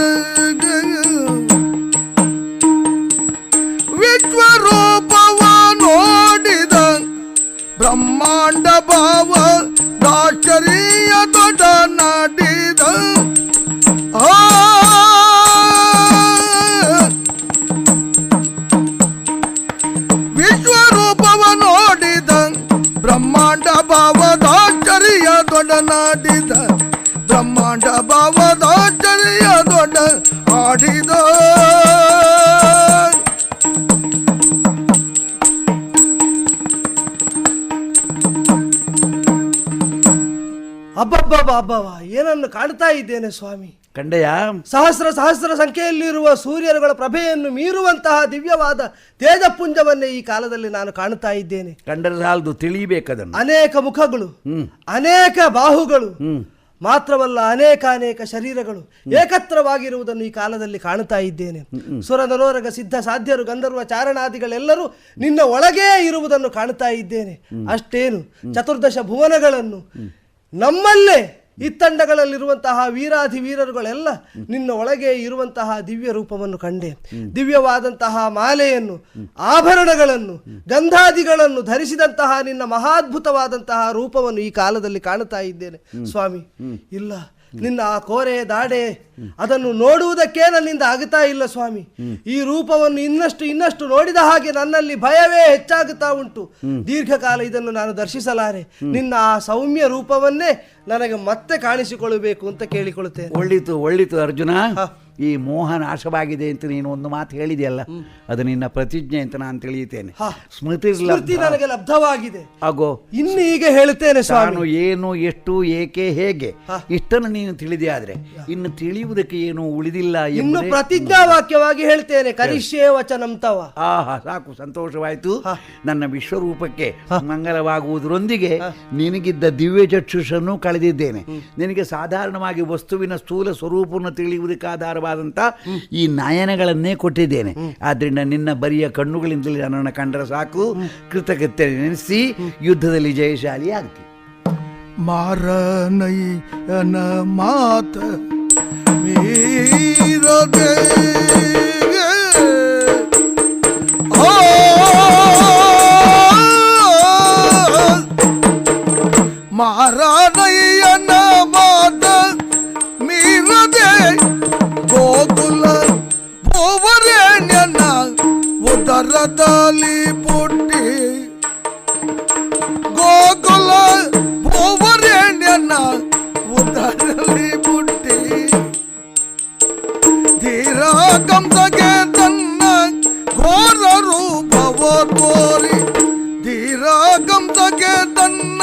ವಿಶ್ವರೂಪವ ನೋಡಿದ ಬ್ರಹ್ಮಾಂಡ ಭಾವ ದಾಶ್ಚರ್ಯ ದೊಡನಾಡಿದ. ವಿಶ್ವರೂಪವ ನೋಡಿದ ಬ್ರಹ್ಮಾಂಡ ಭಾವ ದಾಶ್ಚರ್ಯ ದೊಡನಾಡಿದ, ಬ್ರಹ್ಮಾಂಡ ಭಾವ ದಾಶ್ಚರ್ಯ ದೊಡ ಆಡಿದ. ಅಬ್ಬಬ್ಬ ಏನನ್ನು ಕಾಣ್ತಾ ಇದ್ದೇನೆ ಸ್ವಾಮಿ. ಕಂಡೆಯ ಸಹಸ್ರ ಸಹಸ್ರ ಸಂಖ್ಯೆಯಲ್ಲಿರುವ ಸೂರ್ಯರುಗಳ ಪ್ರಭೆಯನ್ನು ಮೀರುವಂತಹ ದಿವ್ಯವಾದ ತೇಜಪುಂಜವನ್ನೇ ಈ ಕಾಲದಲ್ಲಿ ನಾನು ಕಾಣುತ್ತಾ ಇದ್ದೇನೆ. ಕಂಡರೆ ಸಾಲದು, ತಿಳಿಬೇಕದನ್ನು. ಅನೇಕ ಮುಖಗಳು, ಅನೇಕ ಬಾಹುಗಳು, ಮಾತ್ರವಲ್ಲ ಅನೇಕ ಶರೀರಗಳು ಏಕತ್ರವಾಗಿರುವುದನ್ನು ಈ ಕಾಲದಲ್ಲಿ ಕಾಣುತ್ತಾ ಇದ್ದೇನೆ. ಸುರ ನರೋರಗ ಸಿದ್ಧ ಸಾಧ್ಯರು ಗಂಧರ್ವ ಚಾರಣಾದಿಗಳೆಲ್ಲರೂ ನಿನ್ನ ಒಳಗೇ ಇರುವುದನ್ನು ಕಾಣುತ್ತಾ ಇದ್ದೇನೆ. ಅಷ್ಟೇನು, ಚತುರ್ದಶ ಭುವನಗಳನ್ನು ನಮ್ಮಲ್ಲೇ ಇತ್ತಂಡಗಳಲ್ಲಿರುವಂತಹ ವೀರಾಧಿ ವೀರರುಗಳೆಲ್ಲ ನಿನ್ನ ಒಳಗೆ ಇರುವಂತಹ ದಿವ್ಯ ರೂಪವನ್ನು ಕಂಡೆ. ದಿವ್ಯವಾದಂತಹ ಮಾಲೆಯನ್ನು, ಆಭರಣಗಳನ್ನು, ಗಂಧಾದಿಗಳನ್ನು ಧರಿಸಿದಂತಹ ನಿನ್ನ ಮಹಾದ್ಭುತವಾದಂತಹ ರೂಪವನ್ನು ಈ ಕಾಲದಲ್ಲಿ ಕಾಣುತ್ತಾ ಇದ್ದೇನೆ ಸ್ವಾಮಿ. ಇಲ್ಲ, ನಿನ್ನ ಆ ಕೋರೆ ದಾಡೆ ಅದನ್ನು ನೋಡುವುದಕ್ಕೆ ನನ್ನಿಂದ ಆಗುತ್ತಾ ಇಲ್ಲ ಸ್ವಾಮಿ. ಈ ರೂಪವನ್ನು ಇನ್ನಷ್ಟು ನೋಡಿದ ಹಾಗೆ ನನ್ನಲ್ಲಿ ಭಯವೇ ಹೆಚ್ಚಾಗುತ್ತಾ ಉಂಟು. ದೀರ್ಘಕಾಲ ಇದನ್ನು ನಾನು ದರ್ಶಿಸಲಾರೆ. ನಿನ್ನ ಆ ಸೌಮ್ಯ ರೂಪವನ್ನೇ ನನಗೆ ಮತ್ತೆ ಕಾಣಿಸಿಕೊಳ್ಳಬೇಕು ಅಂತ ಕೇಳಿಕೊಳ್ಳುತ್ತೇನೆ. ಒಳ್ಳಿತು ಅರ್ಜುನ. ಈ ಮೋಹ ನಾಶವಾಗಿದೆ ಅಂತ ನೀನು ಒಂದು ಮಾತು ಹೇಳಿದೆಯಲ್ಲ, ಅದು ನಿನ್ನ ಪ್ರತಿಜ್ಞೆ ಅಂತ ನಾನು ತಿಳಿಯುತ್ತೇನೆ. ಸ್ಮೃತಿ ನನಗೆ ಲಬ್ಧವಾಗಿದೆ. ಆಗೋ ಇನ್ನು ಈಗ ಹೇಳುತ್ತೇನೆ ಸ್ವಾಮಿ. ನಾನು ಏನು, ಎಷ್ಟು, ಏಕೆ, ಹೇಗೆ ಇಷ್ಟನ್ನು ನೀನು ತಿಳಿದೆ ಆದ್ರೆ ಇನ್ನು ತಿಳಿಯುವುದಕ್ಕೆ ಏನು ಉಳಿದಿಲ್ಲ. ಇನ್ನು ಪ್ರತಿಜ್ಞಾ ವಾಕ್ಯವಾಗಿ ಹೇಳ್ತೇನೆ, ಕರಿಷ್ಯೇ ವಚನಂ ತವ. ಸಾಕು, ಸಂತೋಷವಾಯಿತು. ನನ್ನ ವಿಶ್ವರೂಪಕ್ಕೆ ಮಂಗಲವಾಗುವುದರೊಂದಿಗೆ ನಿನಗಿದ್ದ ದಿವ್ಯ ಚಕ್ಷುಷನ್ನು ಕಳೆದಿದ್ದೇನೆ. ನಿನಗೆ ಸಾಧಾರಣವಾಗಿ ವಸ್ತುವಿನ ಸ್ಥೂಲ ಸ್ವರೂಪವನ್ನು ತಿಳಿಯುವುದಕ್ಕಾಧಾರವಾದಂಥ ಈ ನಯನಗಳನ್ನೇ ಕೊಟ್ಟಿದ್ದೇನೆ. ಆದ್ರಿಂದ ನಿನ್ನ ಬರಿಯ ಕಣ್ಣುಗಳಿಂದಲೇ ನನ್ನನ್ನು ಕಂಡರೆ ಸಾಕು, ಕೃತಜ್ಞತೆ ನೆನೆಸಿ ಯುದ್ಧದಲ್ಲಿ ಜಯಶಾಲಿ ಆಗ್ತಿ. ಮಾರನಯ್ಯನ ಮಾತ ಮೀರದೆ ಮಾರನಯ್ಯನ ಮಾತ ಮೀರದೆ ಗೋಕುಲ ಭೋವರೇಣ್ಯನ ಉದರದಲ್ಲಿ ಪುಟ್ಟಿ ಗೋಕುಲ ಭೋವರೇಣ್ಯನ ಉದರದಲ್ಲಿ ಪುಟ್ಟಿ ಧೀರ ಕಂಸಗೆ ತನ್ನ ಘೋರ ರೂಪವ ತೋರಿ ಧೀರ ಕಂಸಗೆ ತನ್ನ